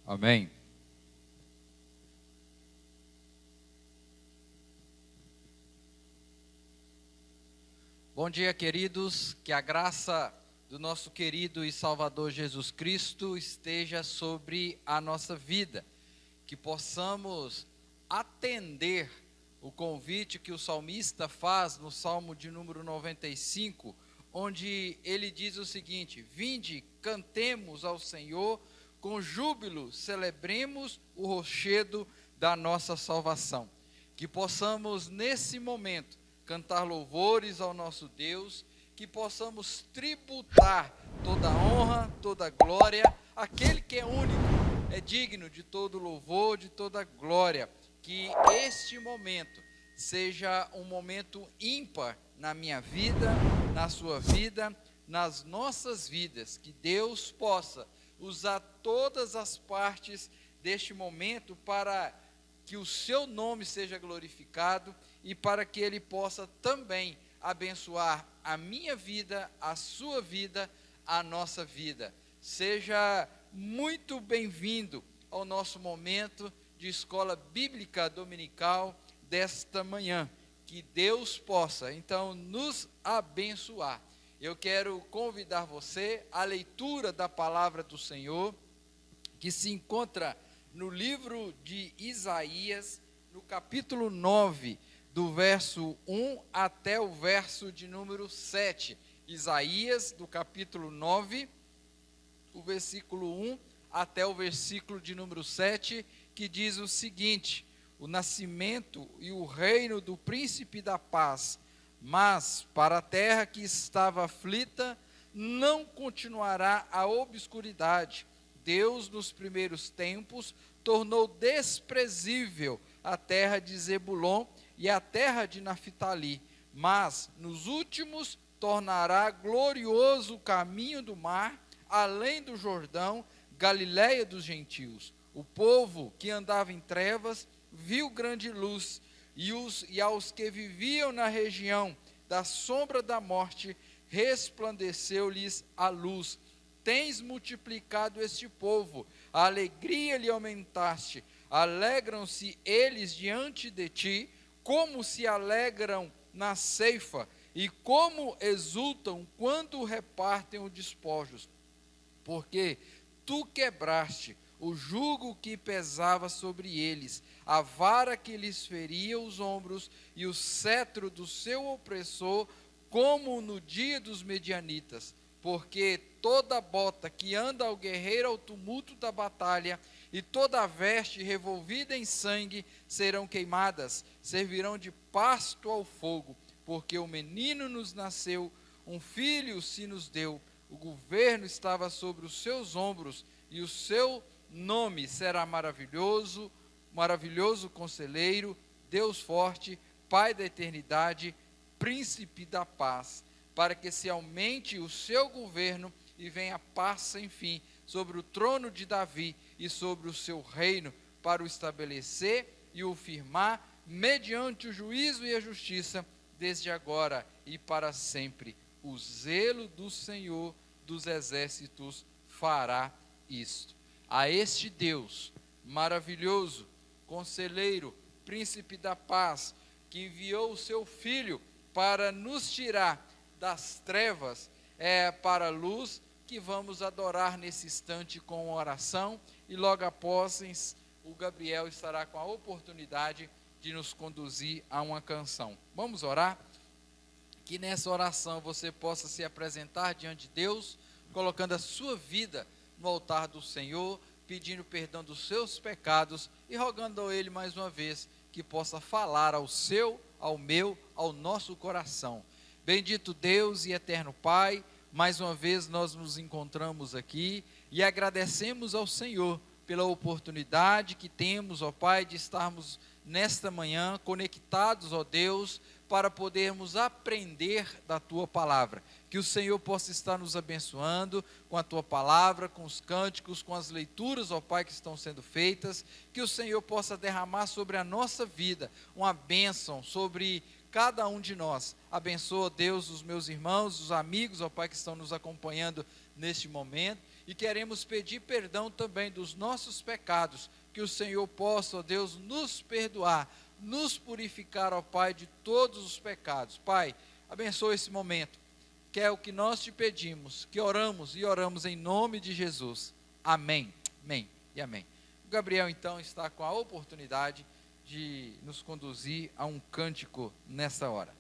Amém. Bom dia, queridos. Que a graça do nosso querido e Salvador Jesus Cristo esteja sobre a nossa vida. Que possamos atender o convite que o salmista faz no Salmo de número 95, onde ele diz o seguinte: vinde, cantemos ao Senhor, com júbilo celebremos o rochedo da nossa salvação. Que possamos nesse momento cantar louvores ao nosso Deus, que possamos tributar toda honra, toda glória àquele que é único, é digno de todo louvor, de toda glória. Que este momento seja um momento ímpar na minha vida, na sua vida, nas nossas vidas. Que Deus possa usar todas as partes deste momento para que o seu nome seja glorificado e para que Ele possa também abençoar a minha vida, a sua vida, a nossa vida. Seja muito bem-vindo ao nosso momento de escola bíblica dominical desta manhã. Que Deus possa, então, nos abençoar. Eu quero convidar você à leitura da palavra do Senhor, que se encontra no livro de Isaías, no capítulo 9, do verso 1 até o verso de número 7. Isaías, do capítulo 9, o versículo 1 até o versículo de número 7, que diz o seguinte: o nascimento e o reino do príncipe da paz. Mas para a terra que estava aflita, não continuará a obscuridade. Deus, nos primeiros tempos, tornou desprezível a terra de Zebulon e a terra de Naftali, mas nos últimos tornará glorioso o caminho do mar, além do Jordão, Galiléia dos gentios. O povo que andava em trevas viu grande luz, e aos que viviam na região da sombra da morte, resplandeceu-lhes a luz. Tens multiplicado este povo, a alegria lhe aumentaste, alegram-se eles diante de ti, como se alegram na ceifa, e como exultam quando repartem os despojos. Porque tu quebraste o jugo que pesava sobre eles, a vara que lhes feria os ombros, e o cetro do seu opressor, como no dia dos medianitas. Porque toda bota que anda ao guerreiro ao tumulto da batalha, e toda veste revolvida em sangue, serão queimadas, servirão de pasto ao fogo. Porque o menino nos nasceu, um filho se nos deu, o governo estava sobre os seus ombros, e o seu nome será maravilhoso, maravilhoso conselheiro, Deus forte, Pai da eternidade, príncipe da paz, para que se aumente o seu governo e venha paz sem fim sobre o trono de Davi e sobre o seu reino, para o estabelecer e o firmar mediante o juízo e a justiça, desde agora e para sempre. O zelo do Senhor dos exércitos fará isto. A este Deus maravilhoso, conselheiro, príncipe da paz, que enviou o seu Filho para nos tirar das trevas para a luz, que vamos adorar nesse instante com oração, e logo após o Gabriel estará com a oportunidade de nos conduzir a uma canção. Vamos orar? Que nessa oração você possa se apresentar diante de Deus, colocando a sua vida no altar do Senhor, pedindo perdão dos seus pecados e rogando a Ele mais uma vez que possa falar ao seu, ao meu, ao nosso coração. Bendito Deus e eterno Pai, mais uma vez nós nos encontramos aqui e agradecemos ao Senhor pela oportunidade que temos, ó Pai, de estarmos nesta manhã conectados, ó Deus, para podermos aprender da Tua palavra. Que o Senhor possa estar nos abençoando com a Tua palavra, com os cânticos, com as leituras, ó Pai, que estão sendo feitas. Que o Senhor possa derramar sobre a nossa vida uma bênção sobre cada um de nós. Abençoa, Deus, os meus irmãos, os amigos, ó Pai, que estão nos acompanhando neste momento. e queremos pedir perdão também dos nossos pecados, que o Senhor possa, ó Deus, nos perdoar, nos purificar, ó Pai, de todos os pecados. Pai, abençoa esse momento, que é o que nós te pedimos, que oramos e oramos em nome de Jesus. Amém, amém e amém. O Gabriel, então, está com a oportunidade de nos conduzir a um cântico nessa hora.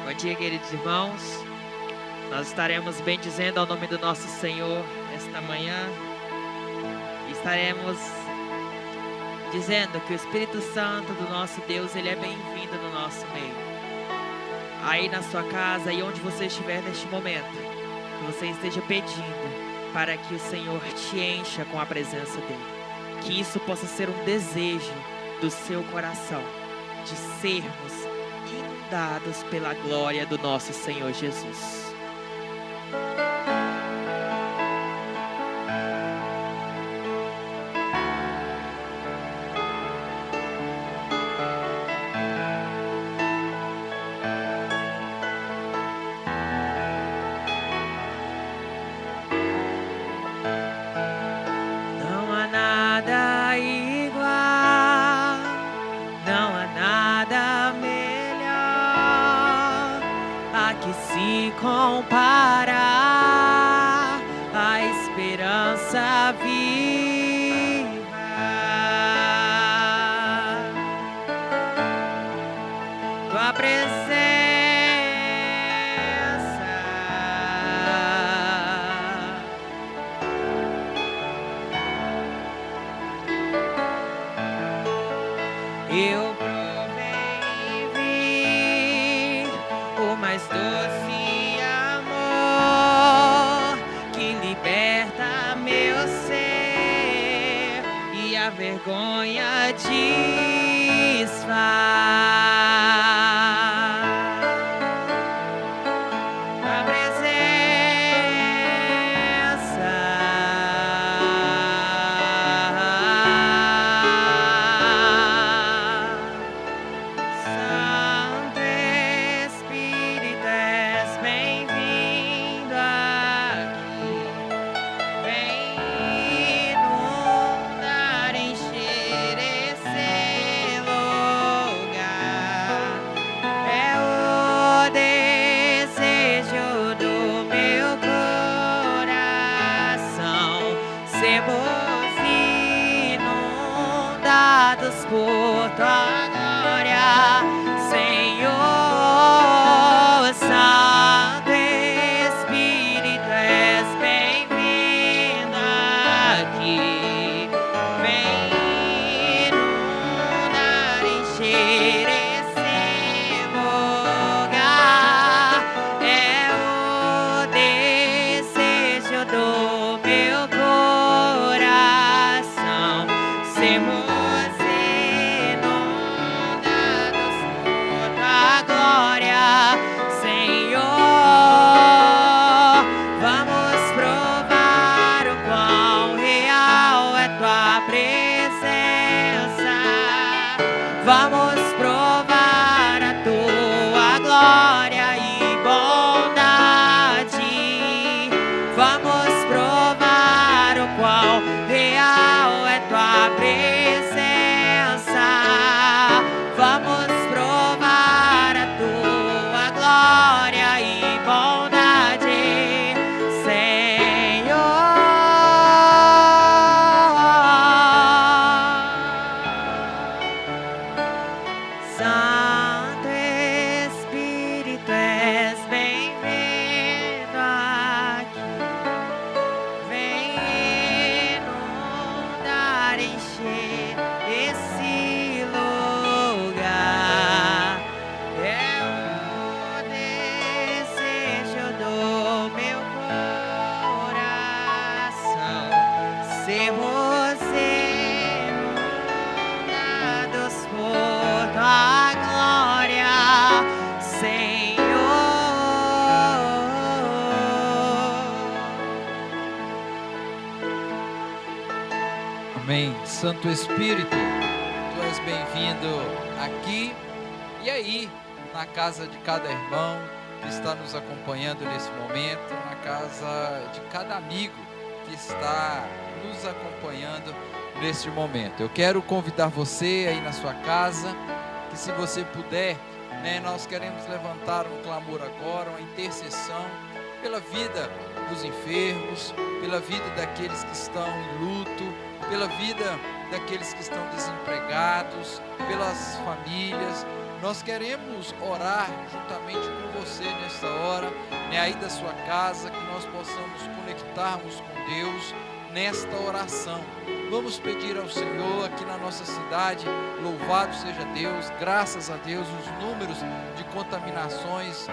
Bom dia, queridos irmãos. Nós estaremos bendizendo ao nome do nosso Senhor esta manhã. Estaremos dizendo que o Espírito Santo do nosso Deus, ele é bem-vindo no nosso meio. Aí na sua casa e onde você estiver neste momento, que você esteja pedindo para que o Senhor te encha com a presença dele. Que isso possa ser um desejo do seu coração, de sermos inundados pela glória do nosso Senhor Jesus. Não há nada igual, não há nada melhor a que se comparar a esperança viva. Tua presença eu provei e vi o mais doce amor que liberta meu ser e a vergonha desfaz. A Santo Espírito, és bem-vindo aqui. Vem inundar, encher esse lugar. É o desejo do meu coração. Sermos inundados por tua glória, Senhor. Santo Espírito, és bem-vindo aqui. Vem inundar, encher esse lugar. É o desejo do meu coração. Sermos inundados por tua glória, Senhor. Vamos provar o quão real é tua presença. Vamos provar a tua glória e bondade. Vamos provar o quão real é tua presença. Vamos provar a tua glória e bondade, Senhor. Santo Espírito, és bem-vindo aqui. Vem inundar, encher esse lugar. É o desejo do meu coração. Sermos inundados por tua glória, Senhor. Amém. Santo Espírito, tu és bem-vindo aqui E aí, na casa de cada irmão que está nos acompanhando nesse momento, na casa de cada amigo que está nos acompanhando neste momento. Eu quero convidar você aí na sua casa, que se você puder, nós queremos levantar um clamor agora, uma intercessão pela vida dos enfermos, pela vida daqueles que estão em luto, pela vida daqueles que estão desempregados, pelas famílias. Nós queremos orar juntamente com você nesta hora, aí da sua casa, que nós possamos conectarmos com Deus nesta oração. Vamos pedir ao Senhor aqui na nossa cidade, louvado seja Deus, graças a Deus, os números de contaminações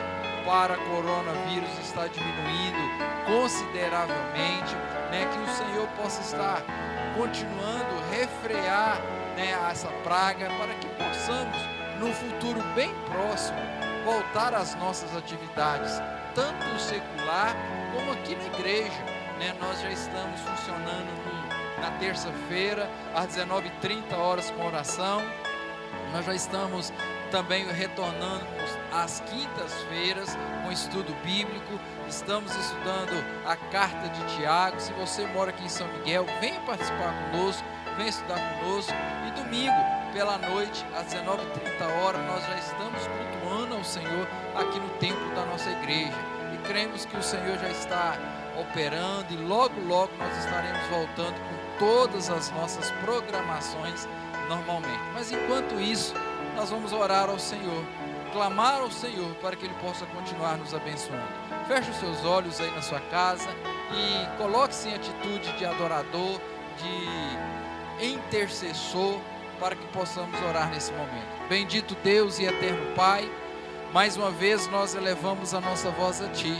para coronavírus está diminuindo consideravelmente, que o Senhor possa estar continuando a refrear essa praga, para que possamos, no futuro bem próximo, voltar às nossas atividades, tanto secular como aqui na igreja. Nós já estamos funcionando na terça-feira, às 19h30 com oração. Nós já estamos também retornando às quintas-feiras com estudo bíblico. Estamos estudando a carta de Tiago. Se você mora aqui em São Miguel, venha participar conosco, venha estudar conosco. E domingo, pela noite, às 19h30, nós já estamos cultuando ao Senhor aqui no templo da nossa igreja. E cremos que o Senhor já está operando e logo nós estaremos voltando com todas as nossas programações normalmente. Mas enquanto isso, nós vamos orar ao Senhor, clamar ao Senhor para que Ele possa continuar nos abençoando. Feche os seus olhos aí na sua casa e coloque-se em atitude de adorador, de intercessor, para que possamos orar nesse momento. Bendito Deus e eterno Pai, mais uma vez nós elevamos a nossa voz a Ti.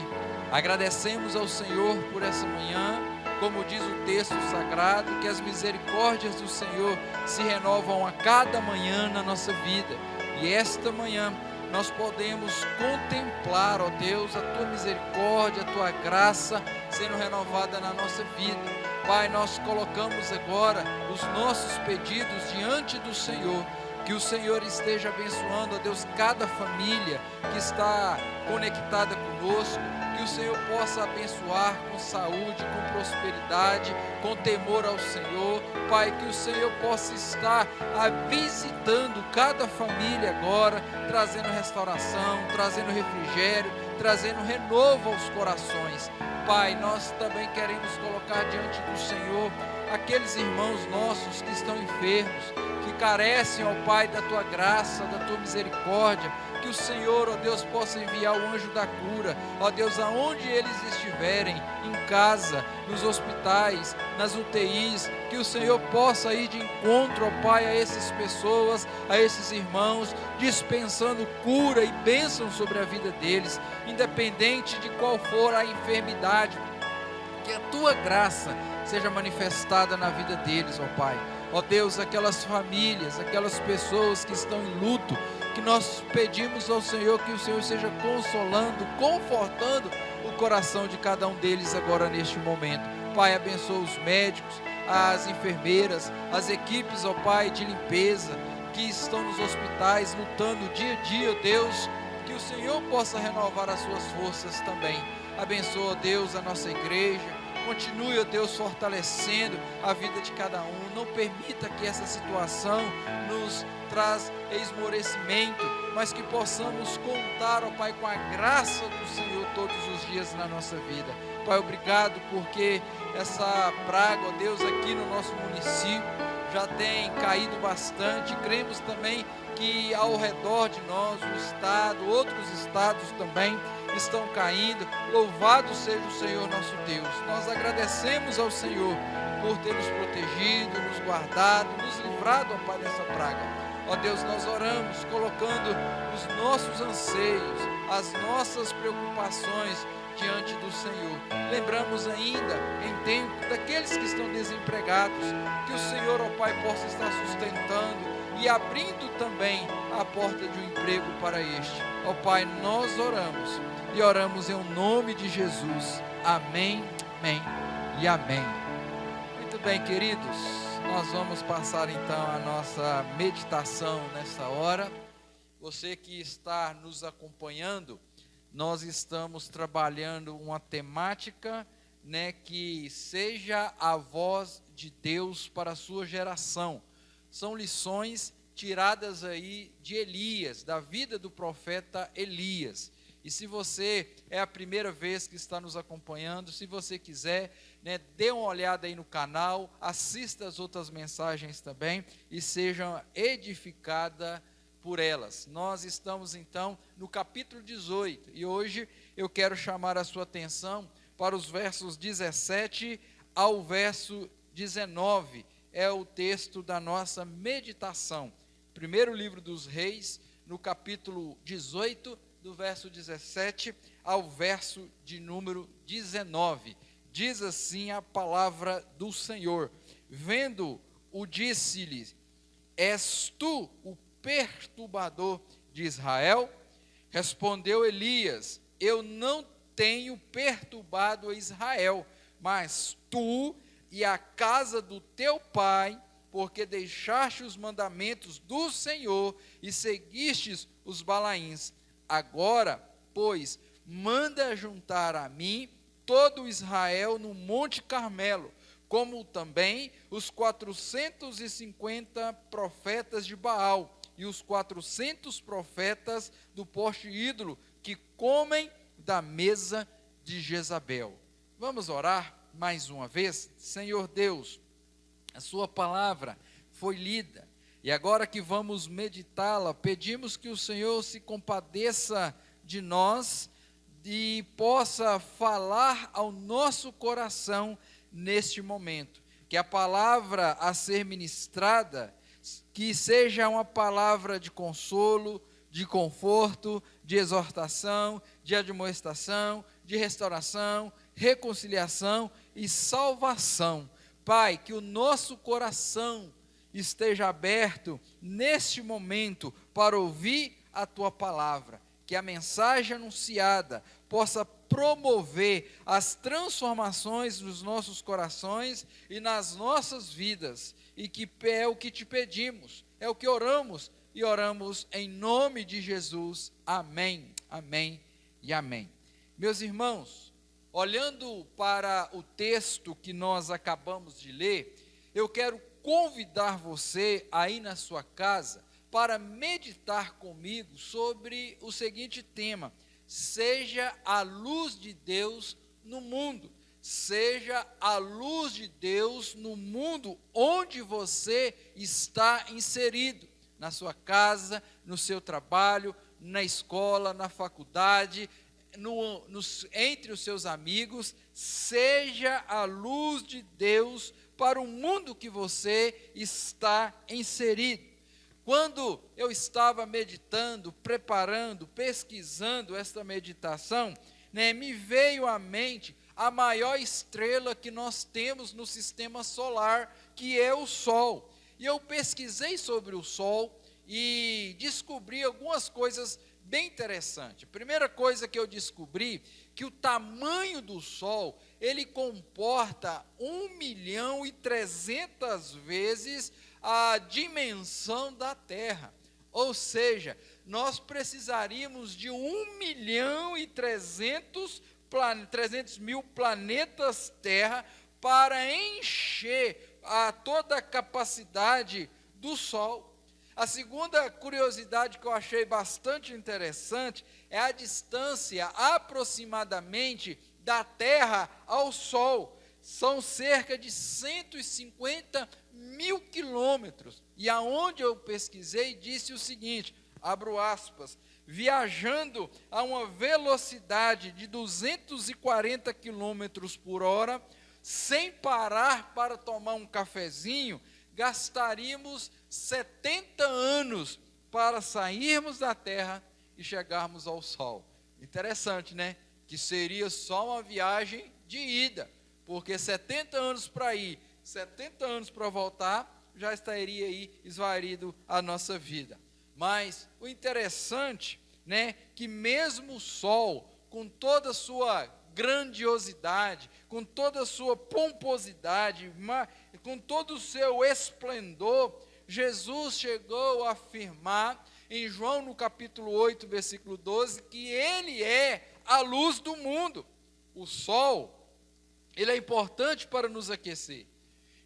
Agradecemos ao Senhor por essa manhã, como diz o texto sagrado, que as misericórdias do Senhor se renovam a cada manhã na nossa vida. E esta manhã nós podemos contemplar, ó Deus, a Tua misericórdia, a Tua graça sendo renovada na nossa vida. Pai, nós colocamos agora os nossos pedidos diante do Senhor. Que o Senhor esteja abençoando, ó Deus, cada família que está conectada conosco. Que o Senhor possa abençoar com saúde, com prosperidade, com temor ao Senhor. Pai, que o Senhor possa estar visitando cada família agora, trazendo restauração, trazendo refrigério, trazendo renovo aos corações. Pai, nós também queremos colocar diante do Senhor aqueles irmãos nossos que estão enfermos, que carecem, ó Pai, da Tua graça, da Tua misericórdia. Que o Senhor, ó Deus, possa enviar o anjo da cura, ó Deus, aonde eles estiverem, em casa, nos hospitais, nas UTIs, que o Senhor possa ir de encontro, ó Pai, a essas pessoas, a esses irmãos, dispensando cura e bênção sobre a vida deles, independente de qual for a enfermidade. Que a Tua graça seja manifestada na vida deles, ó Pai. Ó Deus, aquelas famílias, aquelas pessoas que estão em luto, que nós pedimos ao Senhor que o Senhor seja consolando, confortando o coração de cada um deles agora neste momento. Pai, abençoa os médicos, as enfermeiras, as equipes, ó Pai, de limpeza, que estão nos hospitais lutando dia a dia, ó Deus, que o Senhor possa renovar as suas forças também. Abençoa, ó Deus, a nossa igreja. Continue, ó Deus, fortalecendo a vida de cada um. Não permita que essa situação nos traz esmorecimento, mas que possamos contar, ó Pai, com a graça do Senhor todos os dias na nossa vida. Pai, obrigado porque essa praga, ó Deus, aqui no nosso município já tem caído bastante. Cremos também que ao redor de nós, o estado, outros estados também estão caindo. Louvado seja o Senhor nosso Deus. Nós agradecemos ao Senhor por ter nos protegido, nos guardado, nos livrado, ó Pai, dessa praga. Ó Deus, nós oramos colocando os nossos anseios, as nossas preocupações diante do Senhor. Lembramos ainda, em tempo, daqueles que estão desempregados, que o Senhor, ó Pai, possa estar sustentando e abrindo também a porta de um emprego para este. Ó Pai, nós oramos e oramos em nome de Jesus. Amém, amém e amém. Muito bem, queridos, nós vamos passar então a nossa meditação nessa hora. você que está nos acompanhando, nós estamos trabalhando uma temática, né, que seja a voz de Deus para a sua geração. São lições tiradas aí de Elias, da vida do profeta Elias. E se você é a primeira vez que está nos acompanhando, se você quiser, né, dê uma olhada aí no canal, assista as outras mensagens também e seja edificada por elas. Nós estamos então no capítulo 18 e hoje eu quero chamar a sua atenção para os versos 17 ao verso 19. É o texto da nossa meditação. Primeiro livro dos Reis, no capítulo 18, do verso 17 ao verso de número 19. Diz assim a palavra do Senhor: Vendo-o, disse-lhe: És tu o perturbador de Israel? Respondeu Elias: Eu não tenho perturbado Israel, mas tu e a casa do teu pai, porque deixaste os mandamentos do Senhor e seguistes os Balaíns. Agora, pois, manda juntar a mim todo Israel no Monte Carmelo, como também os 450 profetas de Baal e os 400 profetas do poste ídolo que comem da mesa de Jezabel. Vamos orar mais uma vez? Senhor Deus, a sua palavra foi lida e agora que vamos meditá-la, pedimos que o Senhor se compadeça de nós e possa falar ao nosso coração neste momento. Que a palavra a ser ministrada, que seja uma palavra de consolo, de conforto, de exortação, de admoestação, de restauração, reconciliação e salvação. Pai, que o nosso coração esteja aberto neste momento para ouvir a tua palavra, que a mensagem anunciada possa promover as transformações nos nossos corações e nas nossas vidas, e que é o que te pedimos, é o que oramos, e oramos em nome de Jesus, amém, amém e amém. Meus irmãos, olhando para o texto que nós acabamos de ler, eu quero convidar você aí na sua casa para meditar comigo sobre o seguinte tema: seja a luz de Deus no mundo. Seja a luz de Deus no mundo onde você está inserido, na sua casa, no seu trabalho, na escola, na faculdade, entre os seus amigos. Seja a luz de Deus para o mundo que você está inserido. Quando eu estava meditando, preparando, pesquisando esta meditação, né, me veio à mente a maior estrela que nós temos no sistema solar, que é o Sol. E eu pesquisei sobre o Sol e descobri algumas coisas bem interessantes. Primeira coisa que eu descobri, que o tamanho do Sol, ele comporta 1.300.000 vezes a dimensão da Terra. Ou seja, nós precisaríamos de 1.300.000 planetas Terra para encher toda a capacidade do Sol. A segunda curiosidade que eu achei bastante interessante é a distância aproximadamente da Terra ao Sol. São cerca de 150.000 quilômetros. E aonde eu pesquisei disse o seguinte, abro aspas: viajando a uma velocidade de 240 quilômetros por hora, sem parar para tomar um cafezinho, gastaríamos 70 anos para sairmos da Terra e chegarmos ao Sol. Interessante, né? Que seria só uma viagem de ida, porque 70 anos para ir, 70 anos para voltar, já estaria aí esvaído a nossa vida. Mas o interessante, né, que mesmo o Sol, com toda a sua grandiosidade, com toda a sua pomposidade, com todo o seu esplendor, Jesus chegou a afirmar em João, no capítulo 8, versículo 12, que ele é a luz do mundo. O sol, ele é importante para nos aquecer.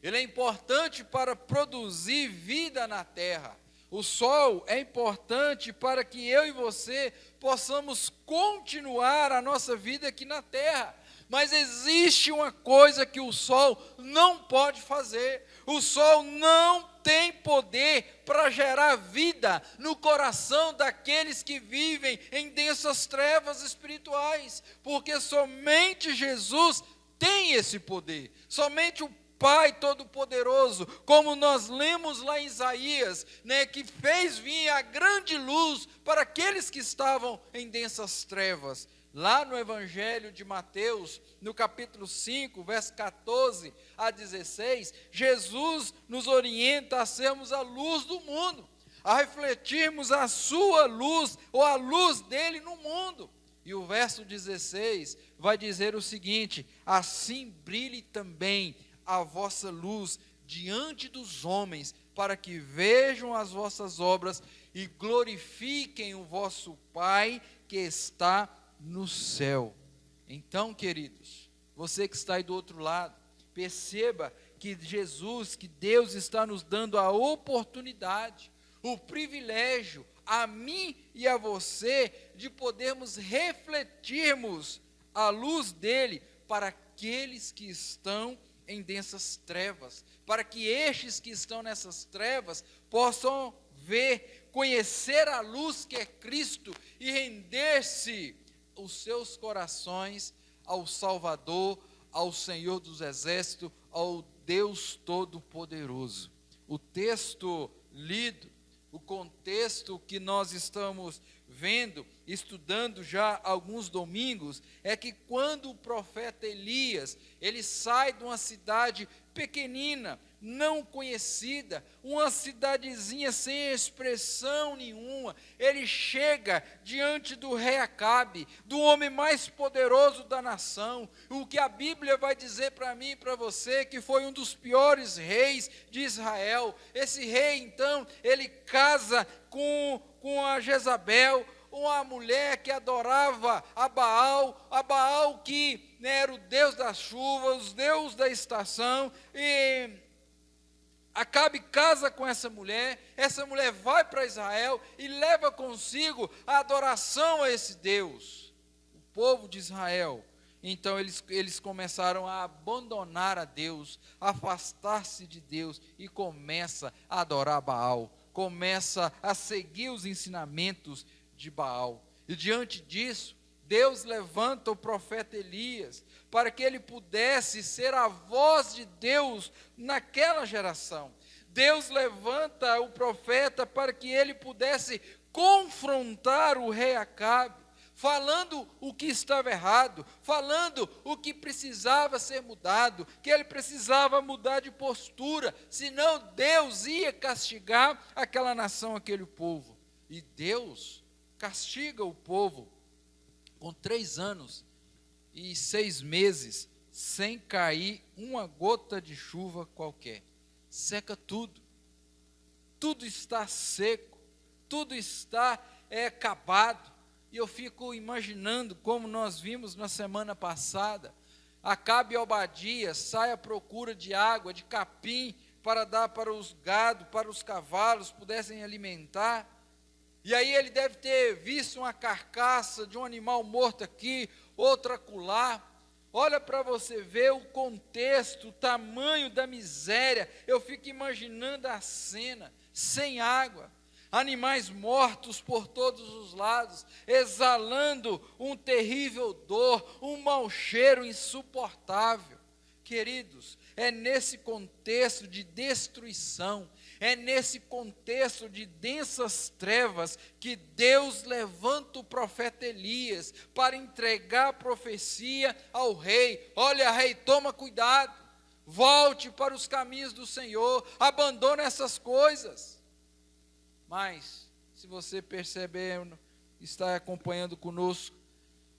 Ele é importante para produzir vida na terra. O sol é importante para que eu e você possamos continuar a nossa vida aqui na terra. Mas existe uma coisa que o sol não pode fazer. O sol não tem poder para gerar vida no coração daqueles que vivem em densas trevas espirituais, porque somente Jesus tem esse poder. Somente o Pai Todo-Poderoso, como nós lemos lá em Isaías, que fez vir a grande luz para aqueles que estavam em densas trevas. Lá no Evangelho de Mateus, no capítulo 5, verso 14 a 16, Jesus nos orienta a sermos a luz do mundo, a refletirmos a sua luz, ou a luz dele no mundo. E o verso 16 vai dizer o seguinte: assim brilhe também a vossa luz diante dos homens, para que vejam as vossas obras e glorifiquem o vosso Pai que está no céu. Então, queridos, você que está aí do outro lado, perceba que Jesus, que Deus está nos dando a oportunidade, o privilégio, a mim e a você, de podermos refletirmos a luz dele para aqueles que estão em densas trevas, para que estes que estão nessas trevas possam ver, conhecer a luz que é Cristo e render-se os seus corações ao Salvador, ao Senhor dos Exércitos, ao Deus Todo-Poderoso. O texto lido, o contexto que nós estamos vendo, estudando já há alguns domingos, é que quando o profeta Elias, ele sai de uma cidade pequenina, não conhecida, uma cidadezinha sem expressão nenhuma, ele chega diante do rei Acabe, do homem mais poderoso da nação, o que a Bíblia vai dizer para mim e para você, que foi um dos piores reis de Israel. Esse rei, então, ele casa com a Jezabel, uma mulher que adorava a Baal que era o Deus da chuva, os Deus da estação, e Acabe casa com essa mulher vai para Israel e leva consigo a adoração a esse Deus, o povo de Israel. Então eles começaram a abandonar a Deus, afastar-se de Deus e começa a adorar Baal, começa a seguir os ensinamentos de Baal. E diante disso, Deus levanta o profeta Elias para que ele pudesse ser a voz de Deus naquela geração. Deus levanta o profeta para que ele pudesse confrontar o rei Acabe, falando o que estava errado, falando o que precisava ser mudado, que ele precisava mudar de postura, senão Deus ia castigar aquela nação, aquele povo. E Deus castiga o povo com 3 anos e 6 meses, sem cair uma gota de chuva qualquer. Seca tudo, tudo está seco, tudo está acabado. E eu fico imaginando, como nós vimos na semana passada, Acabe e Obadias saem à procura de água, de capim, para dar para os gado, para os cavalos pudessem alimentar. E aí ele deve ter visto uma carcaça de um animal morto aqui, outra acolá. Olha para você ver o contexto, o tamanho da miséria. Eu fico imaginando a cena, sem água, animais mortos por todos os lados, exalando um terrível odor, um mau cheiro insuportável. Queridos, é nesse contexto de destruição, é nesse contexto de densas trevas que Deus levanta o profeta Elias para entregar a profecia ao rei. Olha, rei, toma cuidado, volte para os caminhos do Senhor, abandone essas coisas. Mas, se você perceber, está acompanhando conosco,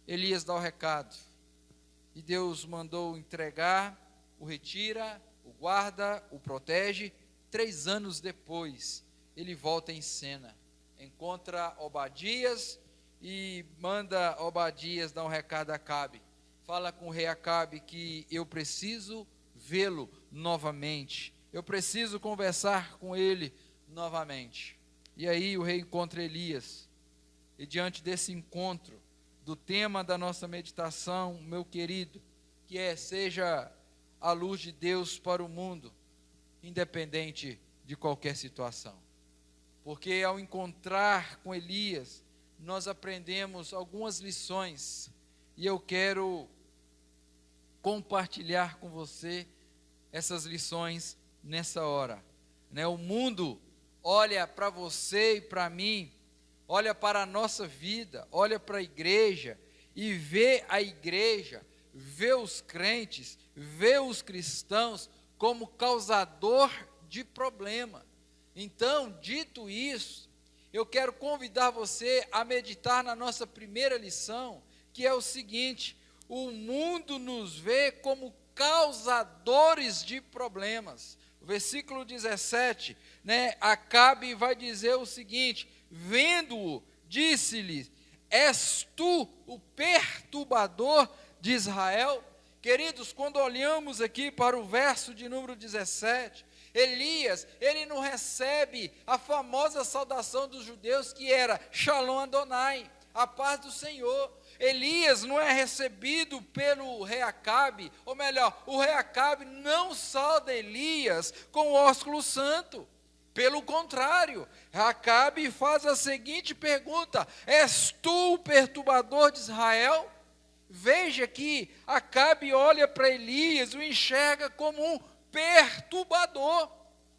Elias dá o recado. E Deus mandou entregar, o retira, o guarda, o protege. 3 anos depois, ele volta em cena. encontra Obadias e manda Obadias dar um recado a Acabe. Fala com o rei Acabe que eu preciso vê-lo novamente. Eu preciso conversar com ele novamente. E aí o rei encontra Elias. E diante desse encontro, do tema da nossa meditação, meu querido, que seja a luz de Deus para o mundo, independente de qualquer situação. Porque ao encontrar com Elias, nós aprendemos algumas lições, e eu quero compartilhar com você essas lições nessa hora. O mundo olha para você e para mim, olha para a nossa vida, olha para a igreja e vê a igreja, vê os crentes, vê os cristãos como causador de problema. Então, dito isso, eu quero convidar você a meditar na nossa primeira lição, que é o seguinte: o mundo nos vê como causadores de problemas. O versículo 17, Acabe vai dizer o seguinte: vendo-o, disse-lhe: és tu o perturbador de Israel? Queridos, quando olhamos aqui para o verso de número 17, Elias, ele não recebe a famosa saudação dos judeus que era Shalom Adonai, a paz do Senhor. Elias não é recebido pelo rei Acabe, ou melhor, o rei Acabe não sauda Elias com o ósculo santo. Pelo contrário, Acabe faz a seguinte pergunta: és tu o perturbador de Israel? Veja que Acabe olha para Elias, o enxerga como um perturbador.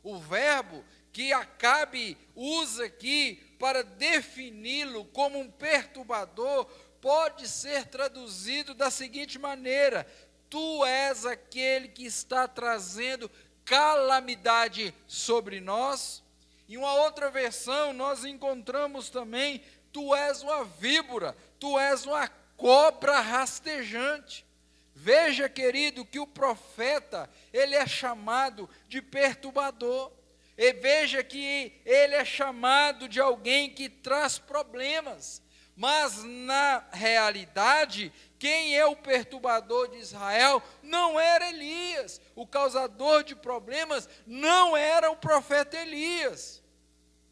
O verbo que Acabe usa aqui para defini-lo como um perturbador pode ser traduzido da seguinte maneira: tu és aquele que está trazendo calamidade sobre nós. Em uma outra versão nós encontramos também: tu és uma víbora, tu és uma cobra rastejante. Veja, querido, que o profeta, ele é chamado de perturbador. E veja que ele é chamado de alguém que traz problemas. Mas, na realidade, quem é o perturbador de Israel não era Elias. O causador de problemas não era o profeta Elias.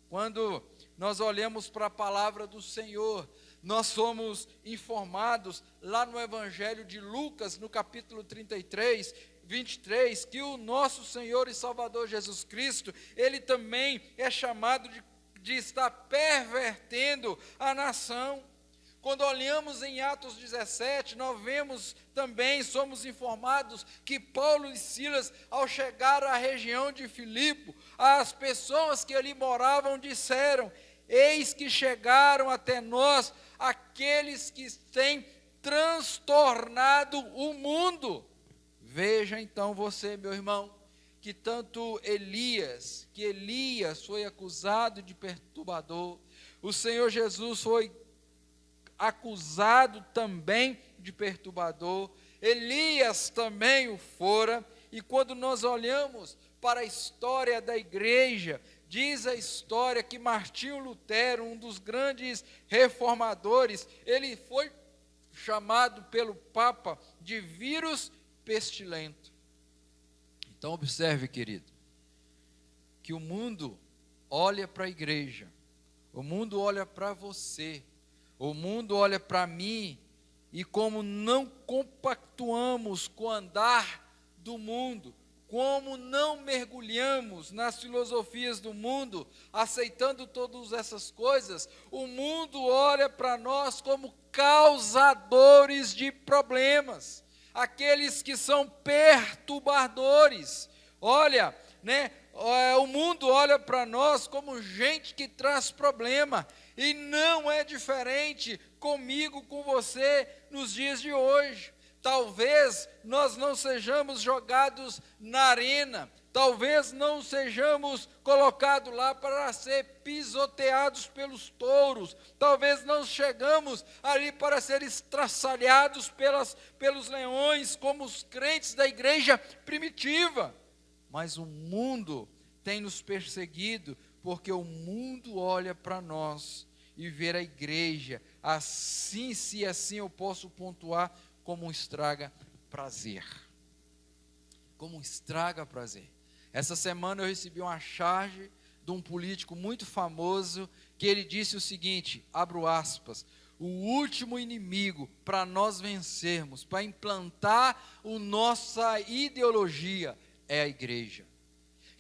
Quando nós olhamos para a palavra do Senhor, nós somos informados lá no Evangelho de Lucas, no capítulo 33, 23, que o nosso Senhor e Salvador Jesus Cristo, ele também é chamado de estar pervertendo a nação. Quando olhamos em Atos 17, nós vemos também, somos informados que Paulo e Silas, ao chegar à região de Filipe, as pessoas que ali moravam disseram: eis que chegaram até nós aqueles que têm transtornado o mundo. Veja então você, meu irmão, que tanto Elias foi acusado de perturbador, o Senhor Jesus foi acusado também de perturbador, Elias também o fora. E quando nós olhamos para a história da igreja, diz a história que Martinho Lutero, um dos grandes reformadores, ele foi chamado pelo Papa de vírus pestilento. Então observe, querido, que o mundo olha para a igreja, o mundo olha para você, o mundo olha para mim, e como não compactuamos com o andar do mundo, como não mergulhamos nas filosofias do mundo, aceitando todas essas coisas, o mundo olha para nós como causadores de problemas, aqueles que são perturbadores. Olha, o mundo olha para nós como gente que traz problema, e não é diferente comigo, com você, nos dias de hoje. Talvez nós não sejamos jogados na arena, talvez não sejamos colocados lá para ser pisoteados pelos touros, talvez não chegamos ali para ser estraçalhados pelos leões, como os crentes da igreja primitiva. Mas o mundo tem nos perseguido porque o mundo olha para nós e vê a igreja, assim, se assim eu posso pontuar, como um estraga prazer. Como um estraga prazer. Essa semana eu recebi uma charge de um político muito famoso, que ele disse o seguinte, abro aspas: o último inimigo para nós vencermos, para implantar a nossa ideologia, é a igreja.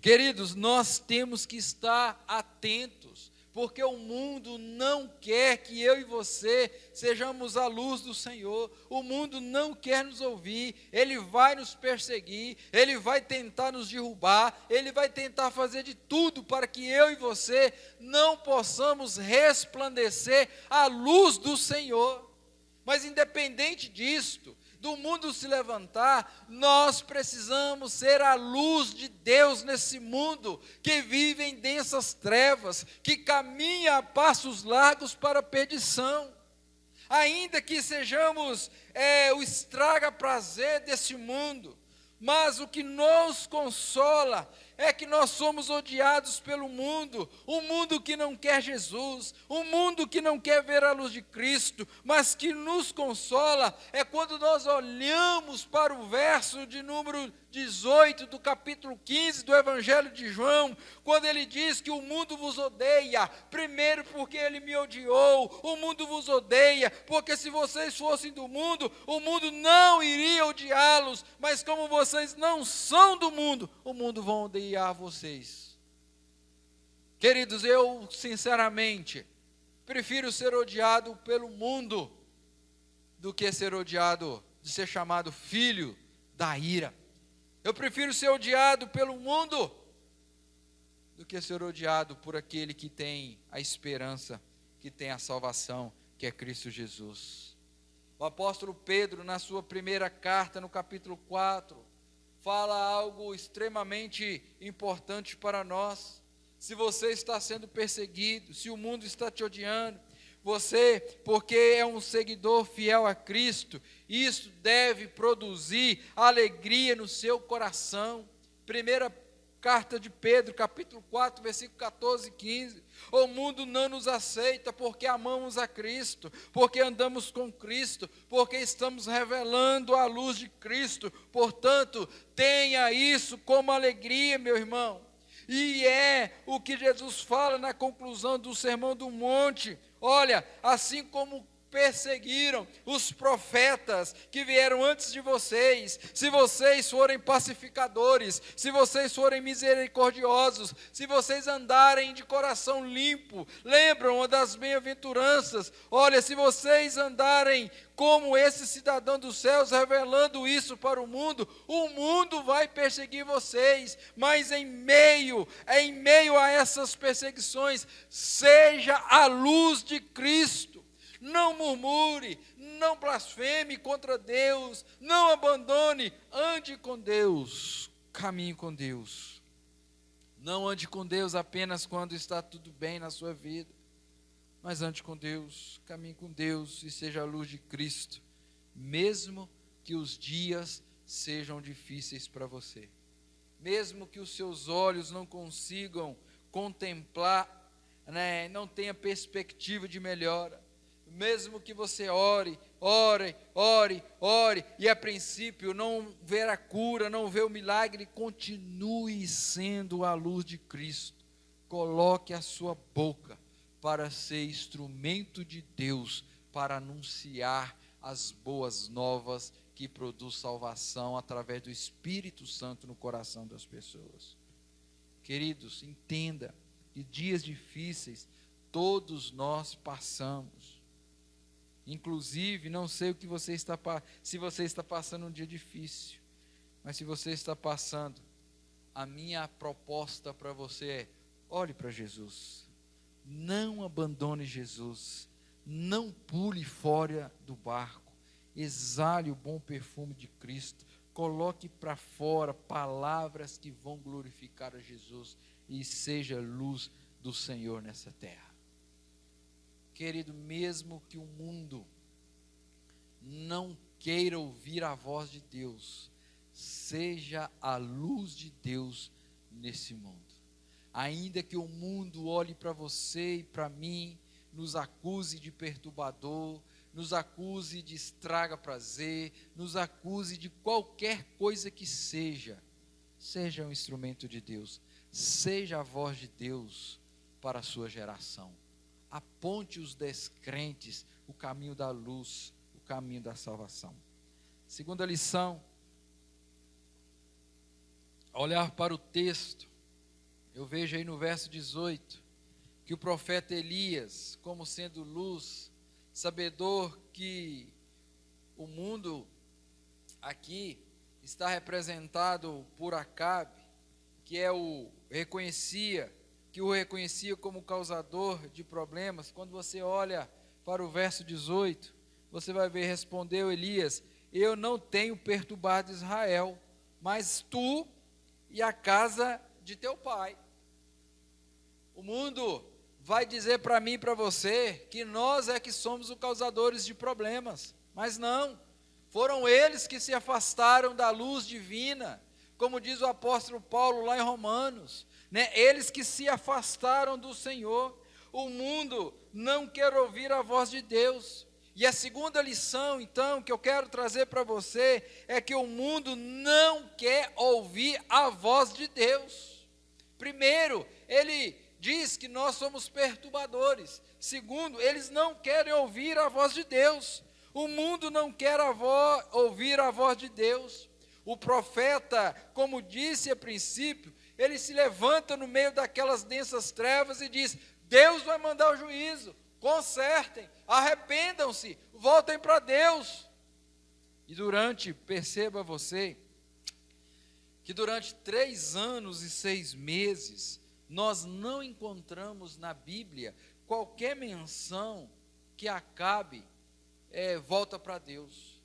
Queridos, nós temos que estar atentos, porque o mundo não quer que eu e você sejamos a luz do Senhor. O mundo não quer nos ouvir, ele vai nos perseguir, ele vai tentar nos derrubar, ele vai tentar fazer de tudo para que eu e você não possamos resplandecer a luz do Senhor. Mas independente disto, do mundo se levantar, nós precisamos ser a luz de Deus nesse mundo, que vive em densas trevas, que caminha a passos largos para a perdição. Ainda que sejamos o estraga-prazer desse mundo, mas o que nos consola é que nós somos odiados pelo mundo, um mundo que não quer Jesus, um mundo que não quer ver a luz de Cristo, mas que nos consola é quando nós olhamos para o verso de número 18 do capítulo 15 do Evangelho de João, quando ele diz que o mundo vos odeia, primeiro porque ele me odiou, o mundo vos odeia, porque se vocês fossem do mundo, o mundo não iria odiá-los, mas como vocês não são do mundo, o mundo vai odiar vocês. Queridos, eu sinceramente prefiro ser odiado pelo mundo do que ser odiado, de ser chamado filho da ira. Eu prefiro ser odiado pelo mundo do que ser odiado por aquele que tem a esperança, que tem a salvação, que é Cristo Jesus. O apóstolo Pedro, na sua primeira carta, no capítulo 4, fala algo extremamente importante para nós. Se você está sendo perseguido, se o mundo está te odiando, você, porque é um seguidor fiel a Cristo, isso deve produzir alegria no seu coração. Primeira carta de Pedro, capítulo 4, versículo 14 e 15. O mundo não nos aceita porque amamos a Cristo, porque andamos com Cristo, porque estamos revelando a luz de Cristo. Portanto, tenha isso como alegria, meu irmão. E é o que Jesus fala na conclusão do Sermão do Monte. Olha, assim como perseguiram os profetas que vieram antes de vocês, se vocês forem pacificadores, se vocês forem misericordiosos, se vocês andarem de coração limpo, lembram das bem-aventuranças, olha, se vocês andarem como esse cidadão dos céus, revelando isso para o mundo vai perseguir vocês, mas em meio a essas perseguições, seja a luz de Cristo. Não murmure, não blasfeme contra Deus, não abandone, ande com Deus, caminhe com Deus. Não ande com Deus apenas quando está tudo bem na sua vida, mas ande com Deus, caminhe com Deus e seja a luz de Cristo, mesmo que os dias sejam difíceis para você, mesmo que os seus olhos não consigam contemplar, não tenha perspectiva de melhora, mesmo que você ore, e a princípio não ver a cura, não ver o milagre, continue sendo a luz de Cristo. Coloque a sua boca para ser instrumento de Deus, para anunciar as boas novas que produz salvação através do Espírito Santo no coração das pessoas. Queridos, entenda que dias difíceis todos nós passamos. Inclusive, não sei se você está passando um dia difícil, mas se você está passando, a minha proposta para você é: olhe para Jesus, não abandone Jesus, não pule fora do barco, exale o bom perfume de Cristo, coloque para fora palavras que vão glorificar a Jesus e seja luz do Senhor nessa terra. Querido, mesmo que o mundo não queira ouvir a voz de Deus, seja a luz de Deus nesse mundo. Ainda que o mundo olhe para você e para mim, nos acuse de perturbador, nos acuse de estraga prazer, nos acuse de qualquer coisa que seja, seja um instrumento de Deus, seja a voz de Deus para a sua geração. Aponte os descrentes o caminho da luz, o caminho da salvação. Segunda lição, olhar para o texto, eu vejo aí no verso 18, que o profeta Elias, como sendo luz, sabedor que o mundo aqui está representado por Acabe, que o reconhecia como causador de problemas. Quando você olha para o verso 18, você vai ver, respondeu Elias: eu não tenho perturbado Israel, mas tu e a casa de teu pai. O mundo vai dizer para mim e para você que nós é que somos os causadores de problemas, mas não, foram eles que se afastaram da luz divina, como diz o apóstolo Paulo lá em Romanos, né? Eles que se afastaram do Senhor. O mundo não quer ouvir a voz de Deus. E a segunda lição, então, que eu quero trazer para você, é que o mundo não quer ouvir a voz de Deus. Primeiro, ele diz que nós somos perturbadores. Segundo, eles não querem ouvir a voz de Deus. O mundo não quer ouvir a voz de Deus. O profeta, como disse a princípio, ele se levanta no meio daquelas densas trevas e diz: Deus vai mandar o juízo, consertem, arrependam-se, voltem para Deus. E perceba você, que durante 3 anos e 6 meses, nós não encontramos na Bíblia qualquer menção que Acabe volta para Deus.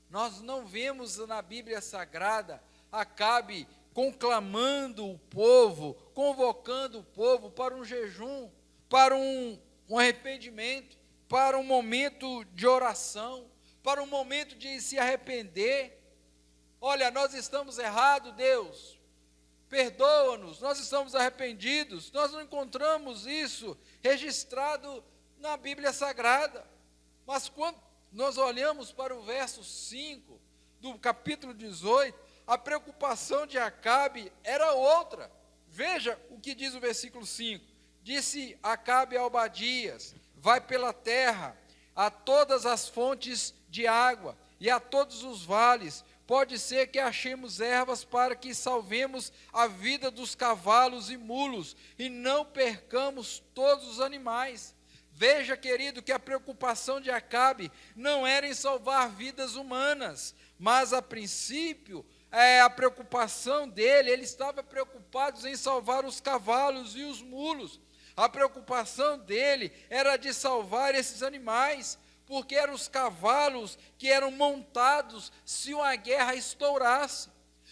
Nós não vemos na Bíblia Sagrada Acabe conclamando o povo, convocando o povo para um jejum, para um arrependimento, para um momento de oração, para um momento de se arrepender. Olha, nós estamos errados, Deus, perdoa-nos, nós estamos arrependidos. Nós não encontramos isso registrado na Bíblia Sagrada. Mas quando nós olhamos para o verso 5 do capítulo 18, a preocupação de Acabe era outra. Veja o que diz o versículo 5. Disse Acabe a Obadias: vai pela terra, a todas as fontes de água e a todos os vales. Pode ser que achemos ervas para que salvemos a vida dos cavalos e mulos e não percamos todos os animais. Veja, querido, que a preocupação de Acabe não era em salvar vidas humanas, mas a princípio, a preocupação dele, ele estava preocupado em salvar os cavalos e os mulos. A preocupação dele era de salvar esses animais, porque eram os cavalos que eram montados se uma guerra estourasse.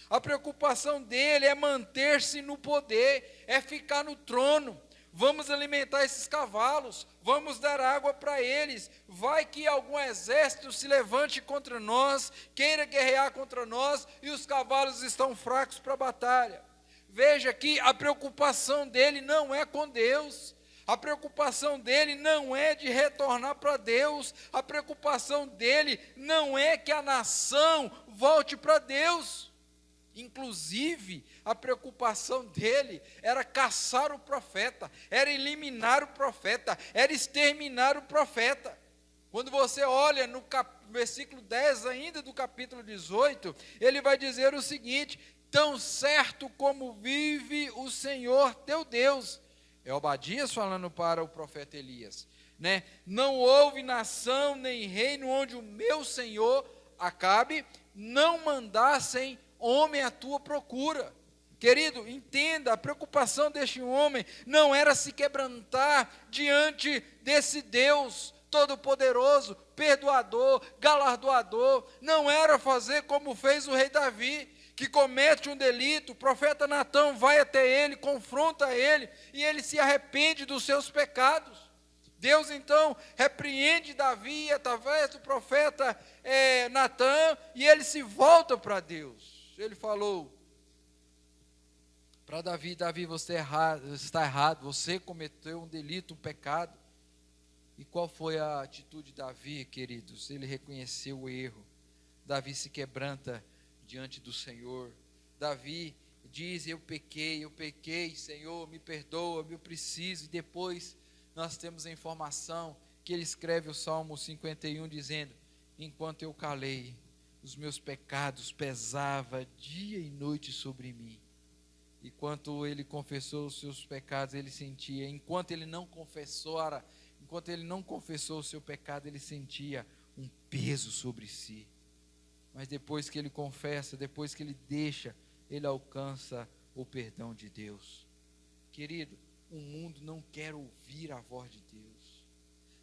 A preocupação dele é manter-se no poder, é ficar no trono. Vamos alimentar esses cavalos, vamos dar água para eles. Vai que algum exército se levante contra nós, queira guerrear contra nós, e os cavalos estão fracos para a batalha. Veja que a preocupação dele não é com Deus. A preocupação dele não é de retornar para Deus. A preocupação dele não é que a nação volte para Deus. Inclusive, a preocupação dele era caçar o profeta, era eliminar o profeta, era exterminar o profeta. Quando você olha no versículo 10 ainda do capítulo 18, ele vai dizer o seguinte: tão certo como vive o Senhor teu Deus. É Obadias falando para o profeta Elias, né? Não houve nação nem reino onde o meu Senhor, Acabe, não mandassem homem à tua procura. Querido, entenda, a preocupação deste homem não era se quebrantar diante desse Deus todo-poderoso, perdoador, galardoador. Não era fazer como fez o rei Davi, que comete um delito. O profeta Natã vai até ele, confronta ele, e ele se arrepende dos seus pecados. Deus então repreende Davi através do profeta Natã, e ele se volta para Deus. Ele falou: Para Davi, você está errado, você cometeu um delito, um pecado. E qual foi a atitude de Davi, queridos? Ele reconheceu o erro. Davi se quebranta diante do Senhor. Davi diz: eu pequei, Senhor, me perdoa, eu preciso. E depois nós temos a informação que ele escreve o Salmo 51 dizendo: enquanto eu calei, os meus pecados pesavam dia e noite sobre mim. E quando ele confessou os seus pecados, ele sentia, enquanto ele não confessou o seu pecado, ele sentia um peso sobre si. Mas depois que ele confessa, depois que ele deixa, ele alcança o perdão de Deus. Querido, o mundo não quer ouvir a voz de Deus,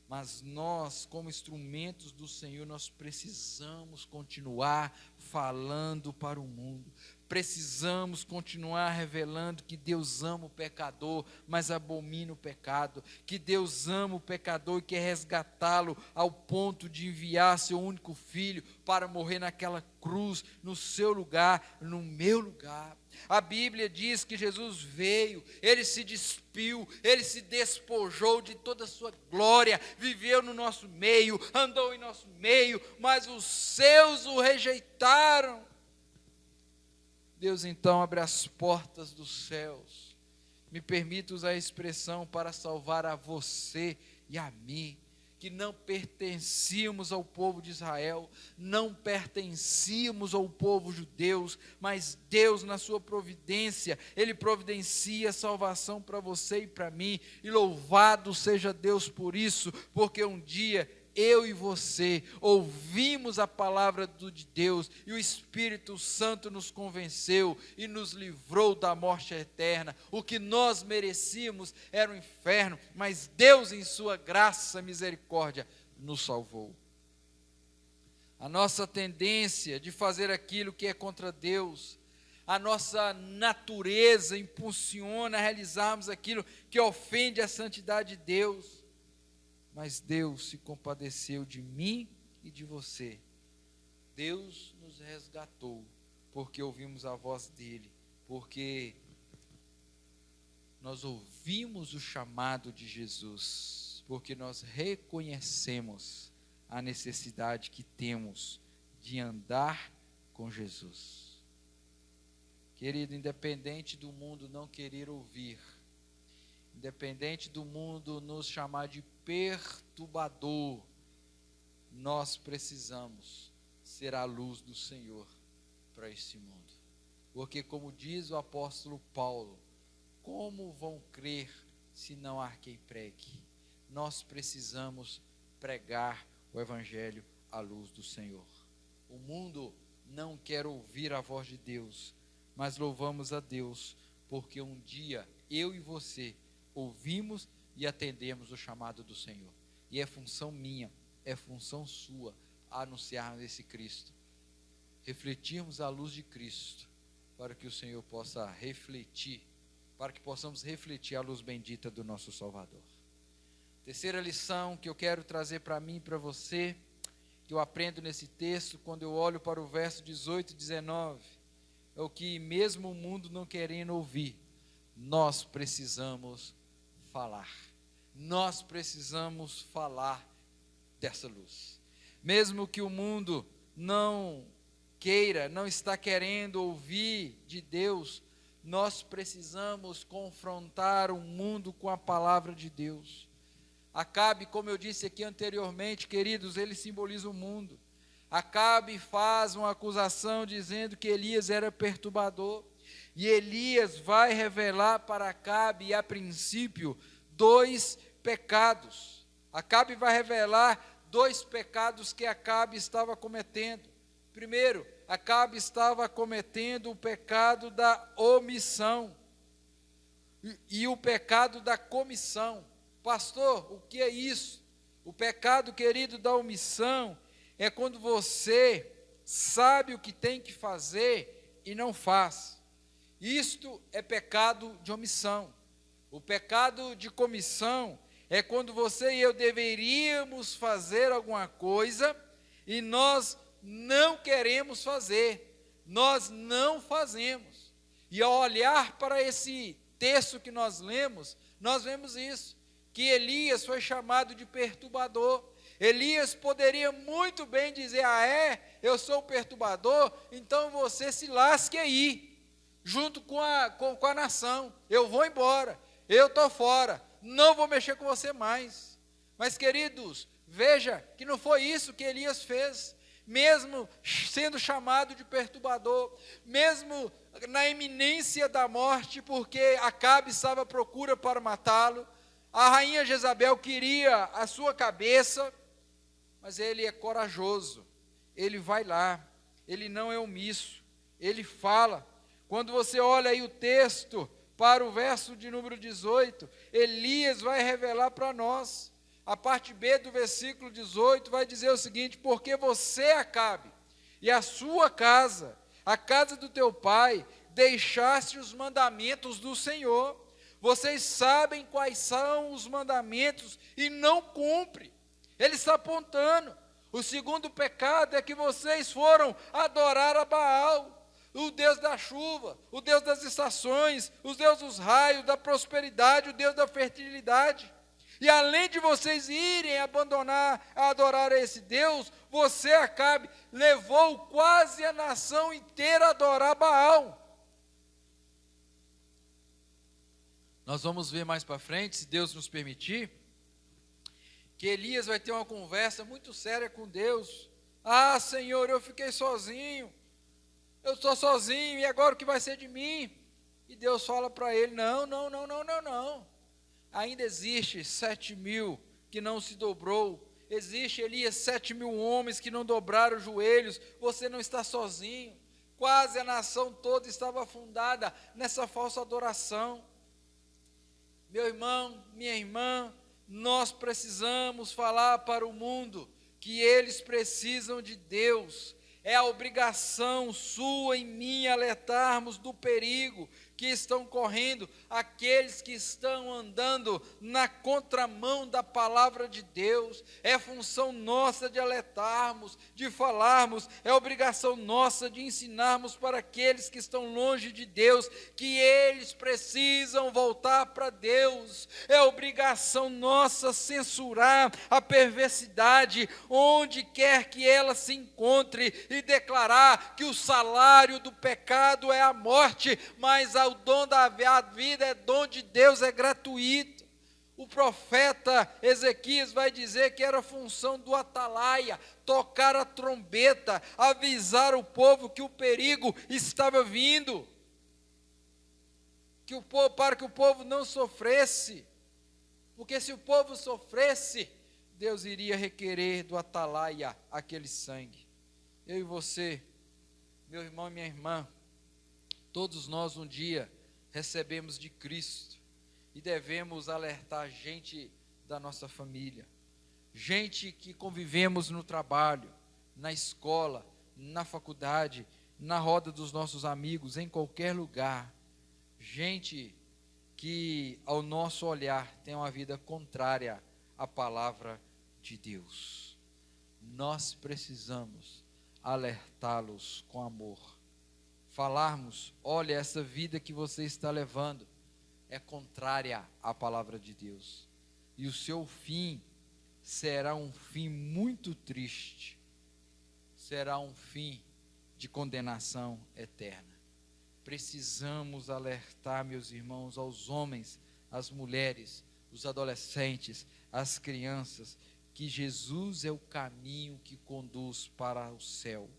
mas nós, como instrumentos do Senhor, nós precisamos continuar falando para o mundo. Precisamos continuar revelando que Deus ama o pecador, mas abomina o pecado, que Deus ama o pecador e quer resgatá-lo ao ponto de enviar seu único filho para morrer naquela cruz, no seu lugar, no meu lugar. A Bíblia diz que Jesus veio, ele se despiu, ele se despojou de toda a sua glória, viveu no nosso meio, andou em nosso meio, mas os seus o rejeitaram. Deus então abre as portas dos céus, me permita usar a expressão, para salvar a você e a mim, que não pertencíamos ao povo de Israel, não pertencíamos ao povo judeu, mas Deus, na sua providência, Ele providencia salvação para você e para mim, e louvado seja Deus por isso, porque um dia eu e você ouvimos a palavra de Deus e o Espírito Santo nos convenceu e nos livrou da morte eterna. O que nós merecíamos era o inferno, mas Deus, em sua graça e misericórdia, nos salvou. A nossa tendência de fazer aquilo que é contra Deus, a nossa natureza impulsiona a realizarmos aquilo que ofende a santidade de Deus. Mas Deus se compadeceu de mim e de você. Deus nos resgatou, porque ouvimos a voz dEle, porque nós ouvimos o chamado de Jesus, porque nós reconhecemos a necessidade que temos de andar com Jesus. Querido, independente do mundo não querer ouvir, independente do mundo nos chamar de perturbador, nós precisamos ser a luz do Senhor para esse mundo. Porque, como diz o apóstolo Paulo, como vão crer se não há quem pregue? Nós precisamos pregar o Evangelho à luz do Senhor. O mundo não quer ouvir a voz de Deus, mas louvamos a Deus, porque um dia eu e você ouvimos e atendemos o chamado do Senhor. E é função minha, é função sua, anunciarmos esse Cristo. Refletirmos a luz de Cristo, para que o Senhor possa refletir, para que possamos refletir a luz bendita do nosso Salvador. Terceira lição que eu quero trazer para mim e para você, que eu aprendo nesse texto, quando eu olho para o verso 18 e 19, é o que mesmo o mundo não querendo ouvir, nós precisamos falar. Nós precisamos falar dessa luz. Mesmo que o mundo não queira, não está querendo ouvir de Deus, nós precisamos confrontar o mundo com a palavra de Deus. Acabe, como eu disse aqui anteriormente, queridos, ele simboliza o mundo. Acabe faz uma acusação dizendo que Elias era perturbador. E Elias vai revelar para Acabe, a princípio, 2 pecados. Acabe vai revelar 2 pecados que Acabe estava cometendo. Primeiro, Acabe estava cometendo o pecado da omissão e o pecado da comissão. Pastor, o que é isso? O pecado, querido, da omissão é quando você sabe o que tem que fazer e não faz. Isto é pecado de omissão. O pecado de comissão é quando você e eu deveríamos fazer alguma coisa e nós não queremos fazer, nós não fazemos. E ao olhar para esse texto que nós lemos, nós vemos isso, que Elias foi chamado de perturbador. Elias poderia muito bem dizer: ah, eu sou o perturbador, então você se lasque aí, junto com a nação, eu vou embora, eu estou fora, não vou mexer com você mais. Mas, queridos, veja que não foi isso que Elias fez. Mesmo sendo chamado de perturbador, mesmo na iminência da morte, porque Acabe estava à procura para matá-lo, a rainha Jezabel queria a sua cabeça, mas ele é corajoso, ele vai lá, ele não é omisso, ele fala. Quando você olha aí o texto, para o verso de número 18, Elias vai revelar para nós. A parte B do versículo 18 vai dizer o seguinte: porque você, Acabe, e a sua casa, a casa do teu pai, deixaste os mandamentos do Senhor. Vocês sabem quais são os mandamentos e não cumprem. Ele está apontando. O segundo pecado é que vocês foram adorar a Baal, o Deus da chuva, o Deus das estações, o Deus dos raios, da prosperidade, o Deus da fertilidade. E além de vocês irem abandonar, a adorar a esse Deus, você, Acabe, levou quase a nação inteira a adorar Baal. Nós vamos ver mais para frente, se Deus nos permitir, que Elias vai ter uma conversa muito séria com Deus. Ah, Senhor, eu fiquei sozinho, eu estou sozinho, e agora o que vai ser de mim? E Deus fala para ele: não. Ainda existe 7.000 que não se dobrou. Existe, Elias, 7.000 homens que não dobraram os joelhos. Você não está sozinho. Quase a nação toda estava afundada nessa falsa adoração. Meu irmão, minha irmã, nós precisamos falar para o mundo que eles precisam de Deus. É a obrigação sua e minha alertarmos do perigo que estão correndo aqueles que estão andando na contramão da palavra de Deus. É função nossa de alertarmos, de falarmos, é obrigação nossa de ensinarmos para aqueles que estão longe de Deus, que eles precisam voltar para Deus. É obrigação nossa censurar a perversidade onde quer que ela se encontre e declarar que o salário do pecado é a morte, mas o dom da vida é dom de Deus, é gratuito. O profeta Ezequias vai dizer que era função do atalaia, tocar a trombeta, avisar o povo que o perigo estava vindo, para que o povo não sofresse, porque se o povo sofresse, Deus iria requerer do atalaia aquele sangue. Eu e você, meu irmão e minha irmã, todos nós um dia recebemos de Cristo e devemos alertar gente da nossa família, gente que convivemos no trabalho, na escola, na faculdade, na roda dos nossos amigos, em qualquer lugar, gente que ao nosso olhar tem uma vida contrária à palavra de Deus. Nós precisamos alertá-los com amor. Falarmos: olha, essa vida que você está levando é contrária à palavra de Deus, e o seu fim será um fim muito triste, será um fim de condenação eterna. Precisamos alertar, meus irmãos, aos homens, às mulheres, os adolescentes, as crianças, que Jesus é o caminho que conduz para o céu,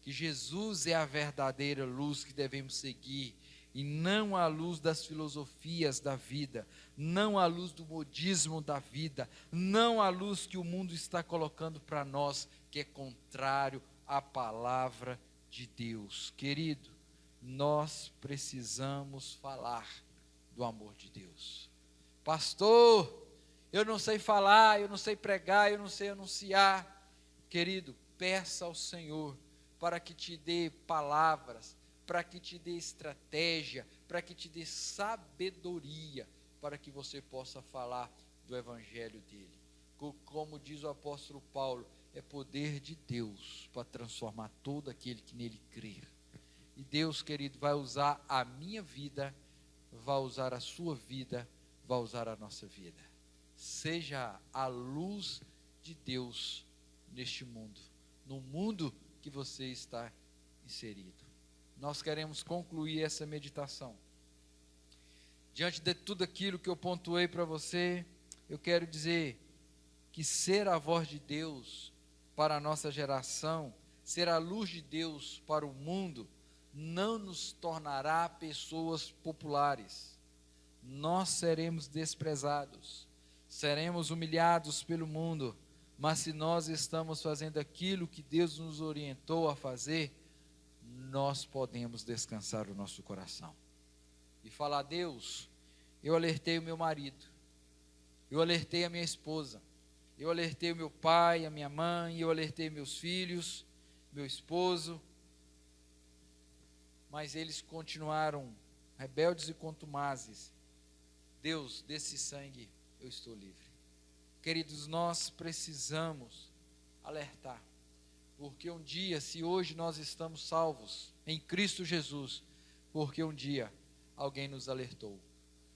que Jesus é a verdadeira luz que devemos seguir, e não a luz das filosofias da vida, não a luz do modismo da vida, não a luz que o mundo está colocando para nós, que é contrário à palavra de Deus. Querido, nós precisamos falar do amor de Deus. Pastor, eu não sei falar, eu não sei pregar, eu não sei anunciar. Querido, peça ao Senhor para que te dê palavras, para que te dê estratégia, para que te dê sabedoria, para que você possa falar do evangelho dele. Como diz o apóstolo Paulo, é poder de Deus para transformar todo aquele que nele crer. E Deus, querido, vai usar a minha vida, vai usar a sua vida, vai usar a nossa vida. Seja a luz de Deus neste mundo, no mundo que você está inserido. Nós queremos concluir essa meditação. Diante de tudo aquilo que eu pontuei para você, eu quero dizer que ser a voz de Deus para a nossa geração, ser a luz de Deus para o mundo, não nos tornará pessoas populares. Nós seremos desprezados, seremos humilhados pelo mundo, mas se nós estamos fazendo aquilo que Deus nos orientou a fazer, nós podemos descansar o nosso coração e falar: Deus, eu alertei o meu marido, eu alertei a minha esposa, eu alertei o meu pai, a minha mãe, eu alertei meus filhos, meu esposo, mas eles continuaram rebeldes e contumazes. Deus, desse sangue eu estou livre. Queridos, nós precisamos alertar, porque um dia, se hoje nós estamos salvos em Cristo Jesus, porque um dia alguém nos alertou,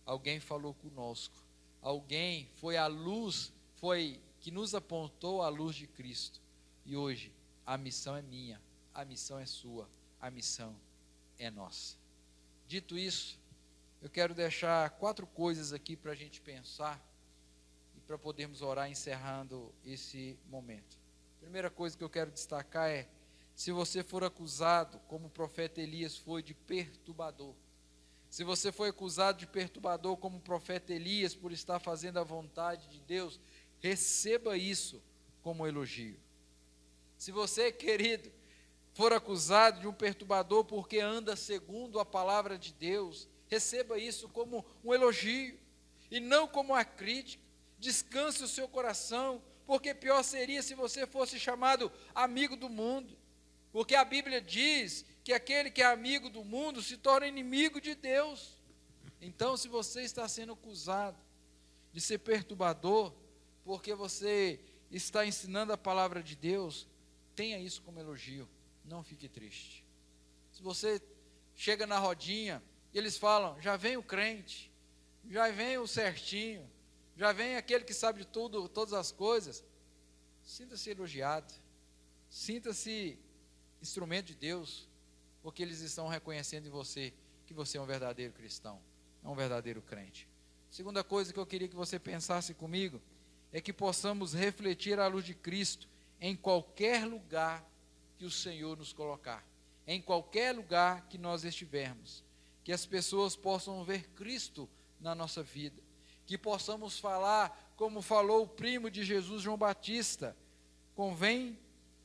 alguém falou conosco, alguém foi a luz, foi que nos apontou a luz de Cristo. E hoje a missão é minha, a missão é sua, a missão é nossa. Dito isso, eu quero deixar 4 coisas aqui para a gente pensar e para podermos orar encerrando esse momento. A primeira coisa que eu quero destacar é: se você for acusado, como o profeta Elias foi, de perturbador, se você foi acusado de perturbador como o profeta Elias por estar fazendo a vontade de Deus, receba isso como um elogio. Se você, querido, for acusado de um perturbador porque anda segundo a palavra de Deus, receba isso como um elogio e não como uma crítica. Descanse o seu coração, porque pior seria se você fosse chamado amigo do mundo, porque a Bíblia diz que aquele que é amigo do mundo se torna inimigo de Deus. Então, se você está sendo acusado de ser perturbador, porque você está ensinando a palavra de Deus, tenha isso como elogio, não fique triste. Se você chega na rodinha e eles falam: já vem o crente, já vem o certinho, já vem aquele que sabe de tudo, todas as coisas, sinta-se elogiado, sinta-se instrumento de Deus, porque eles estão reconhecendo em você que você é um verdadeiro cristão, é um verdadeiro crente. Segunda coisa que eu queria que você pensasse comigo é que possamos refletir a luz de Cristo em qualquer lugar que o Senhor nos colocar, em qualquer lugar que nós estivermos, que as pessoas possam ver Cristo na nossa vida, que possamos falar como falou o primo de Jesus, João Batista: convém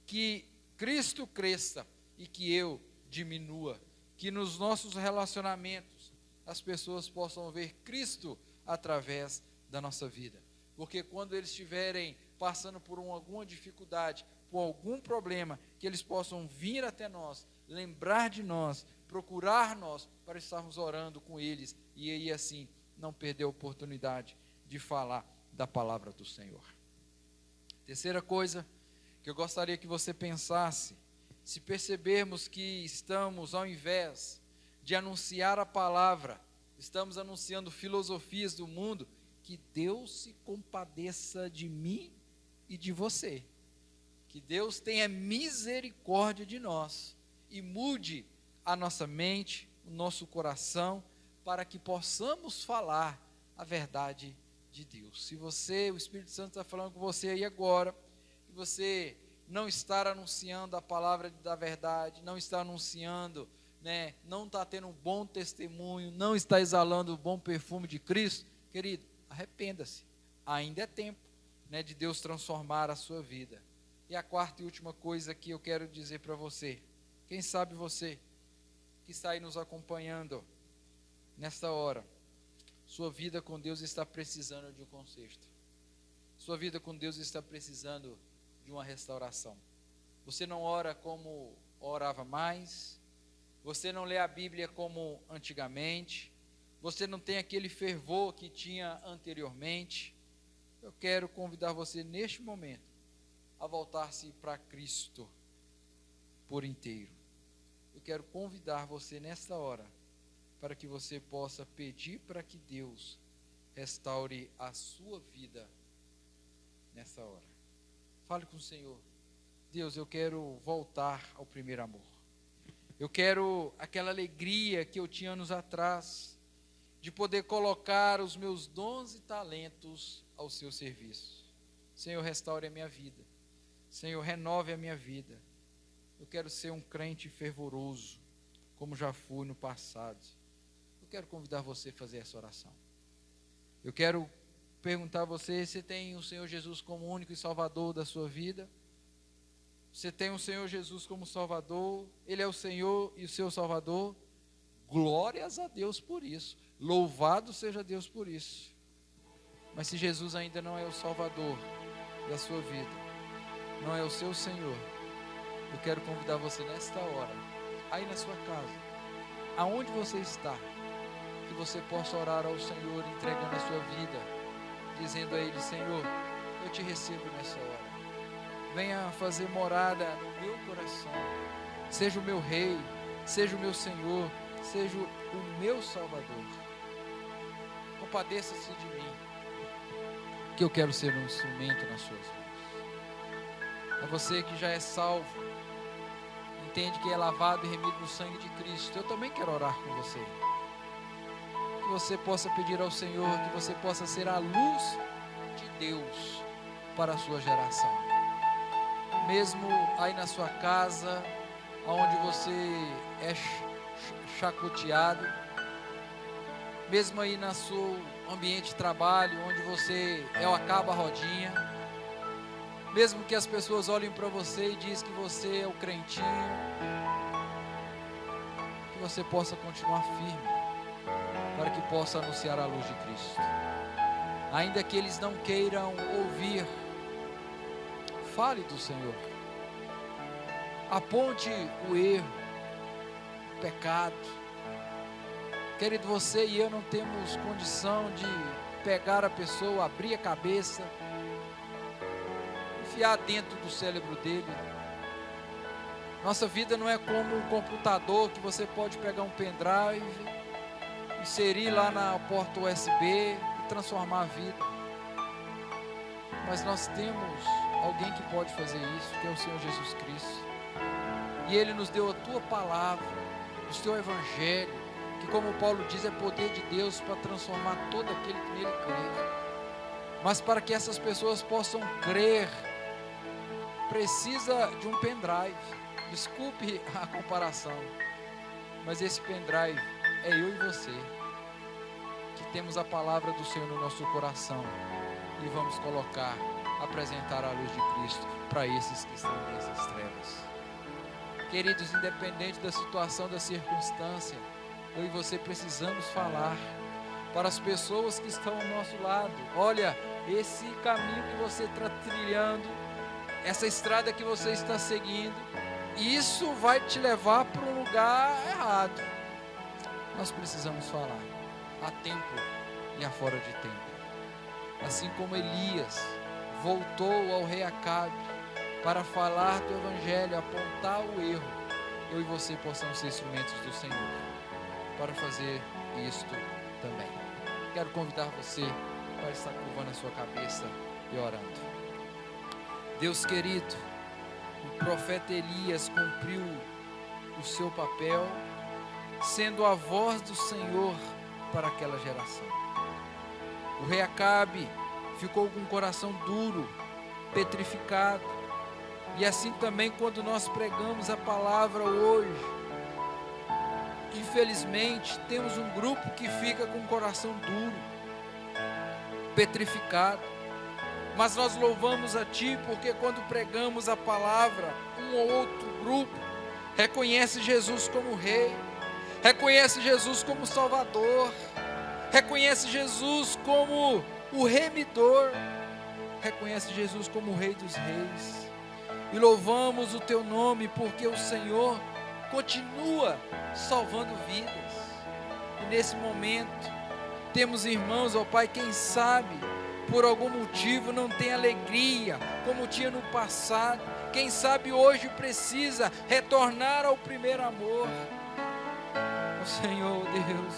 que Cristo cresça e que eu diminua, que nos nossos relacionamentos as pessoas possam ver Cristo através da nossa vida, porque quando eles estiverem passando por alguma dificuldade, por algum problema, que eles possam vir até nós, lembrar de nós, procurar nós, para estarmos orando com eles, e aí assim não perder a oportunidade de falar da palavra do Senhor. Terceira coisa que eu gostaria que você pensasse: se percebermos que estamos, ao invés de anunciar a palavra, estamos anunciando filosofias do mundo, que Deus se compadeça de mim e de você, que Deus tenha misericórdia de nós e mude a nossa mente, o nosso coração, para que possamos falar a verdade de Deus. Se você, o Espírito Santo está falando com você aí agora, que você não está anunciando a palavra da verdade, não está anunciando, não está tendo um bom testemunho, não está exalando o bom perfume de Cristo, querido, arrependa-se, ainda é tempo, de Deus transformar a sua vida. E a quarta e última coisa que eu quero dizer para você: quem sabe você que está aí nos acompanhando nesta hora, sua vida com Deus está precisando de um conserto, sua vida com Deus está precisando de uma restauração. Você não ora como orava mais, você não lê a Bíblia como antigamente, você não tem aquele fervor que tinha anteriormente. Eu quero convidar você neste momento a voltar-se para Cristo por inteiro. eu quero convidar você nesta hora para que você possa pedir para que Deus restaure a sua vida nessa hora. Fale com o Senhor. Deus, eu quero voltar ao primeiro amor. Eu quero aquela alegria que eu tinha anos atrás, de poder colocar os meus dons e talentos ao seu serviço. Senhor, restaure a minha vida. Senhor, renove a minha vida. Eu quero ser um crente fervoroso, como já fui no passado. Eu quero convidar você a fazer essa oração. Eu quero perguntar a você, você tem o Senhor Jesus como único e salvador da sua vida? Você tem o Senhor Jesus como salvador? Ele é o Senhor e o seu salvador? Glórias a Deus por isso. Louvado seja Deus por isso. Mas se Jesus ainda não é o salvador da sua vida, não é o seu Senhor, eu quero convidar você nesta hora, aí na sua casa, aonde você está, que você possa orar ao Senhor, entregando a sua vida, dizendo a Ele: Senhor, eu te recebo nessa hora. Venha fazer morada no meu coração. Seja o meu Rei, seja o meu Senhor, seja o meu Salvador. Compadeça-se de mim, que eu quero ser um instrumento nas suas mãos. A você que já é salvo, entende que é lavado e remido no sangue de Cristo, eu também quero orar com você. Que você possa pedir ao Senhor, que você possa ser a luz de Deus para a sua geração. Mesmo aí na sua casa, onde você é chacoteado, mesmo aí no seu ambiente de trabalho, onde você é o acaba-rodinha, mesmo que as pessoas olhem para você e dizem que você é o crentinho, que você possa continuar firme, para que possa anunciar a luz de Cristo. Ainda que eles não queiram ouvir, fale do Senhor. Aponte o erro, o pecado. Querido, você e eu não temos condição de pegar a pessoa, abrir a cabeça, enfiar dentro do cérebro dele. Nossa vida não é como um computador que você pode pegar um pendrive, inserir lá na porta USB e transformar a vida. Mas nós temos alguém que pode fazer isso, que é o Senhor Jesus Cristo. E Ele nos deu a tua palavra, o teu evangelho, que, como Paulo diz, é poder de Deus para transformar todo aquele que nele crê. Mas para que essas pessoas possam crer, precisa de um pendrive. Desculpe a comparação, mas esse pendrive é eu e você, que temos a palavra do Senhor no nosso coração e vamos colocar, apresentar a luz de Cristo para esses que estão nessas trevas. Queridos, independente da situação, da circunstância, eu e você precisamos falar para as pessoas que estão ao nosso lado: olha, esse caminho que você está trilhando, essa estrada que você está seguindo, isso vai te levar para um lugar errado. Nós precisamos falar a tempo e a fora de tempo. Assim como Elias voltou ao rei Acabe para falar do evangelho, apontar o erro, eu e você possamos ser instrumentos do Senhor para fazer isto também. Quero convidar você para estar curvando a sua cabeça e orando. Deus querido, o profeta Elias cumpriu o seu papel, sendo a voz do Senhor para aquela geração. O rei Acabe ficou com o coração duro, petrificado. E assim também quando nós pregamos a palavra hoje, infelizmente temos um grupo que fica com o coração duro, petrificado. Mas nós louvamos a Ti, porque quando pregamos a palavra, um ou outro grupo reconhece Jesus como Rei, reconhece Jesus como Salvador, reconhece Jesus como o Remidor, reconhece Jesus como o Rei dos Reis. E louvamos o Teu nome, porque o Senhor continua salvando vidas. E nesse momento, temos irmãos, ó Pai, quem sabe, por algum motivo não tem alegria, como tinha no passado, quem sabe hoje precisa retornar ao primeiro amor. Ó Senhor Deus,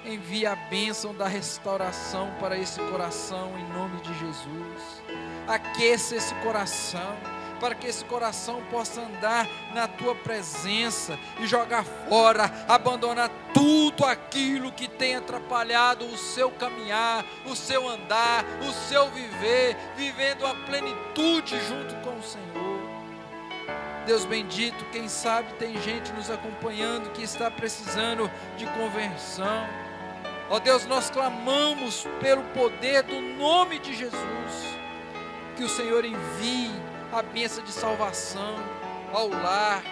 envia a bênção da restauração para esse coração em nome de Jesus. Aqueça esse coração, para que esse coração possa andar na tua presença e jogar fora, abandonar tudo aquilo que tem atrapalhado o seu caminhar, o seu andar, o seu viver, vivendo a plenitude junto com o Senhor. Deus bendito, quem sabe tem gente nos acompanhando que está precisando de conversão. Ó Deus, nós clamamos pelo poder do nome de Jesus, que o Senhor envie a bênção de salvação ao lar,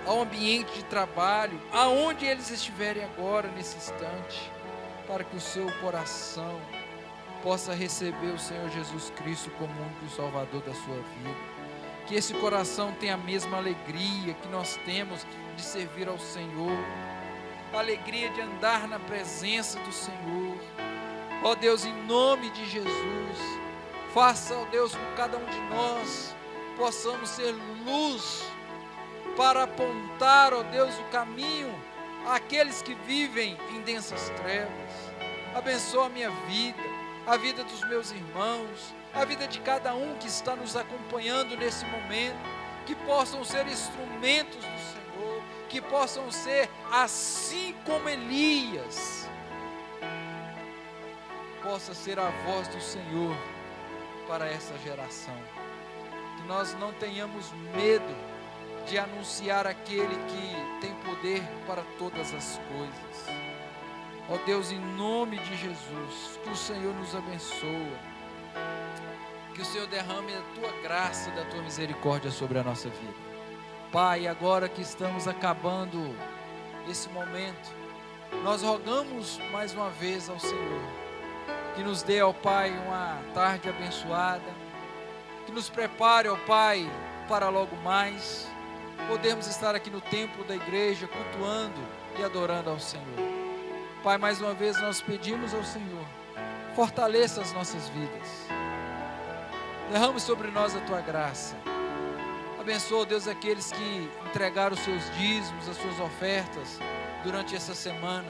ao ambiente de trabalho, aonde eles estiverem agora, nesse instante, para que o seu coração possa receber o Senhor Jesus Cristo como único Salvador da sua vida. Que esse coração tenha a mesma alegria que nós temos de servir ao Senhor, a alegria de andar na presença do Senhor. Ó Deus, em nome de Jesus, faça, ó Deus, com cada um de nós possamos ser luz para apontar, ó Deus, o caminho àqueles que vivem em densas trevas. Abençoa a minha vida, a vida dos meus irmãos, a vida de cada um que está nos acompanhando nesse momento, que possam ser instrumentos do Senhor, que possam ser assim como Elias, possa ser a voz do Senhor para essa geração. Que nós não tenhamos medo de anunciar aquele que tem poder para todas as coisas. Ó Deus, em nome de Jesus, que o Senhor nos abençoe, que o Senhor derrame a tua graça, da tua misericórdia sobre a nossa vida. Pai, agora que estamos acabando esse momento, nós rogamos mais uma vez ao Senhor que nos dê, ó Pai, uma tarde abençoada, que nos prepare, ó Pai, para logo mais podermos estar aqui no templo da igreja, cultuando e adorando ao Senhor. Pai, mais uma vez nós pedimos ao Senhor, fortaleça as nossas vidas, derrame sobre nós a Tua graça, abençoa, Deus, aqueles que entregaram os seus dízimos, as suas ofertas durante essa semana.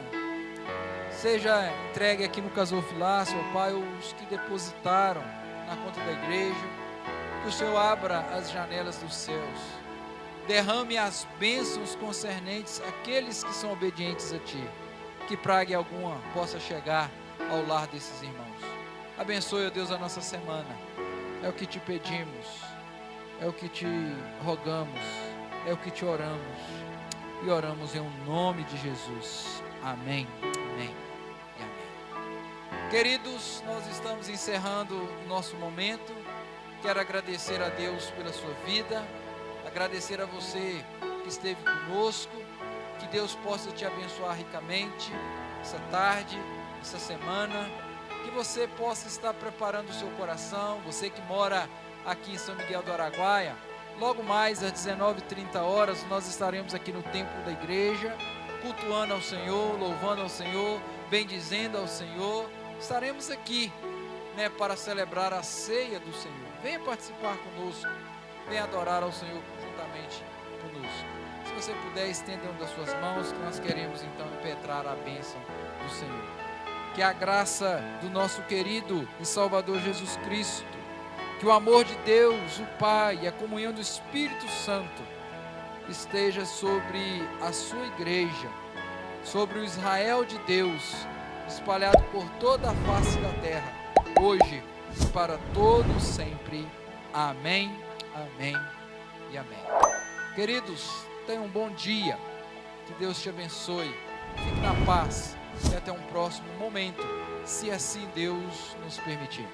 Seja entregue aqui no Casofilácio, ó Pai, os que depositaram na conta da igreja, que o Senhor abra as janelas dos céus, derrame as bênçãos concernentes àqueles que são obedientes a Ti, que praga alguma possa chegar ao lar desses irmãos. Abençoe, ó Deus, a nossa semana, é o que Te pedimos, é o que Te rogamos, é o que Te oramos, e oramos em nome de Jesus. Amém, amém e amém. Queridos, nós estamos encerrando o nosso momento. Quero agradecer a Deus pela sua vida, agradecer a você que esteve conosco, que Deus possa te abençoar ricamente essa tarde, essa semana, que você possa estar preparando o seu coração, você que mora aqui em São Miguel do Araguaia. Logo mais às 19h30 nós estaremos aqui no templo da igreja, cultuando ao Senhor, louvando ao Senhor, bendizendo ao Senhor. Estaremos aqui, para celebrar a ceia do Senhor. Venha participar conosco, venha adorar ao Senhor juntamente conosco. Se você puder, estenda uma das suas mãos, que nós queremos então impetrar a bênção do Senhor. Que a graça do nosso querido e Salvador Jesus Cristo, que o amor de Deus, o Pai, e a comunhão do Espírito Santo esteja sobre a sua igreja, sobre o Israel de Deus, espalhado por toda a face da terra, hoje e para todos sempre. Amém, amém e amém. Queridos, tenham um bom dia, que Deus te abençoe, fique na paz e até um próximo momento, se assim Deus nos permitir.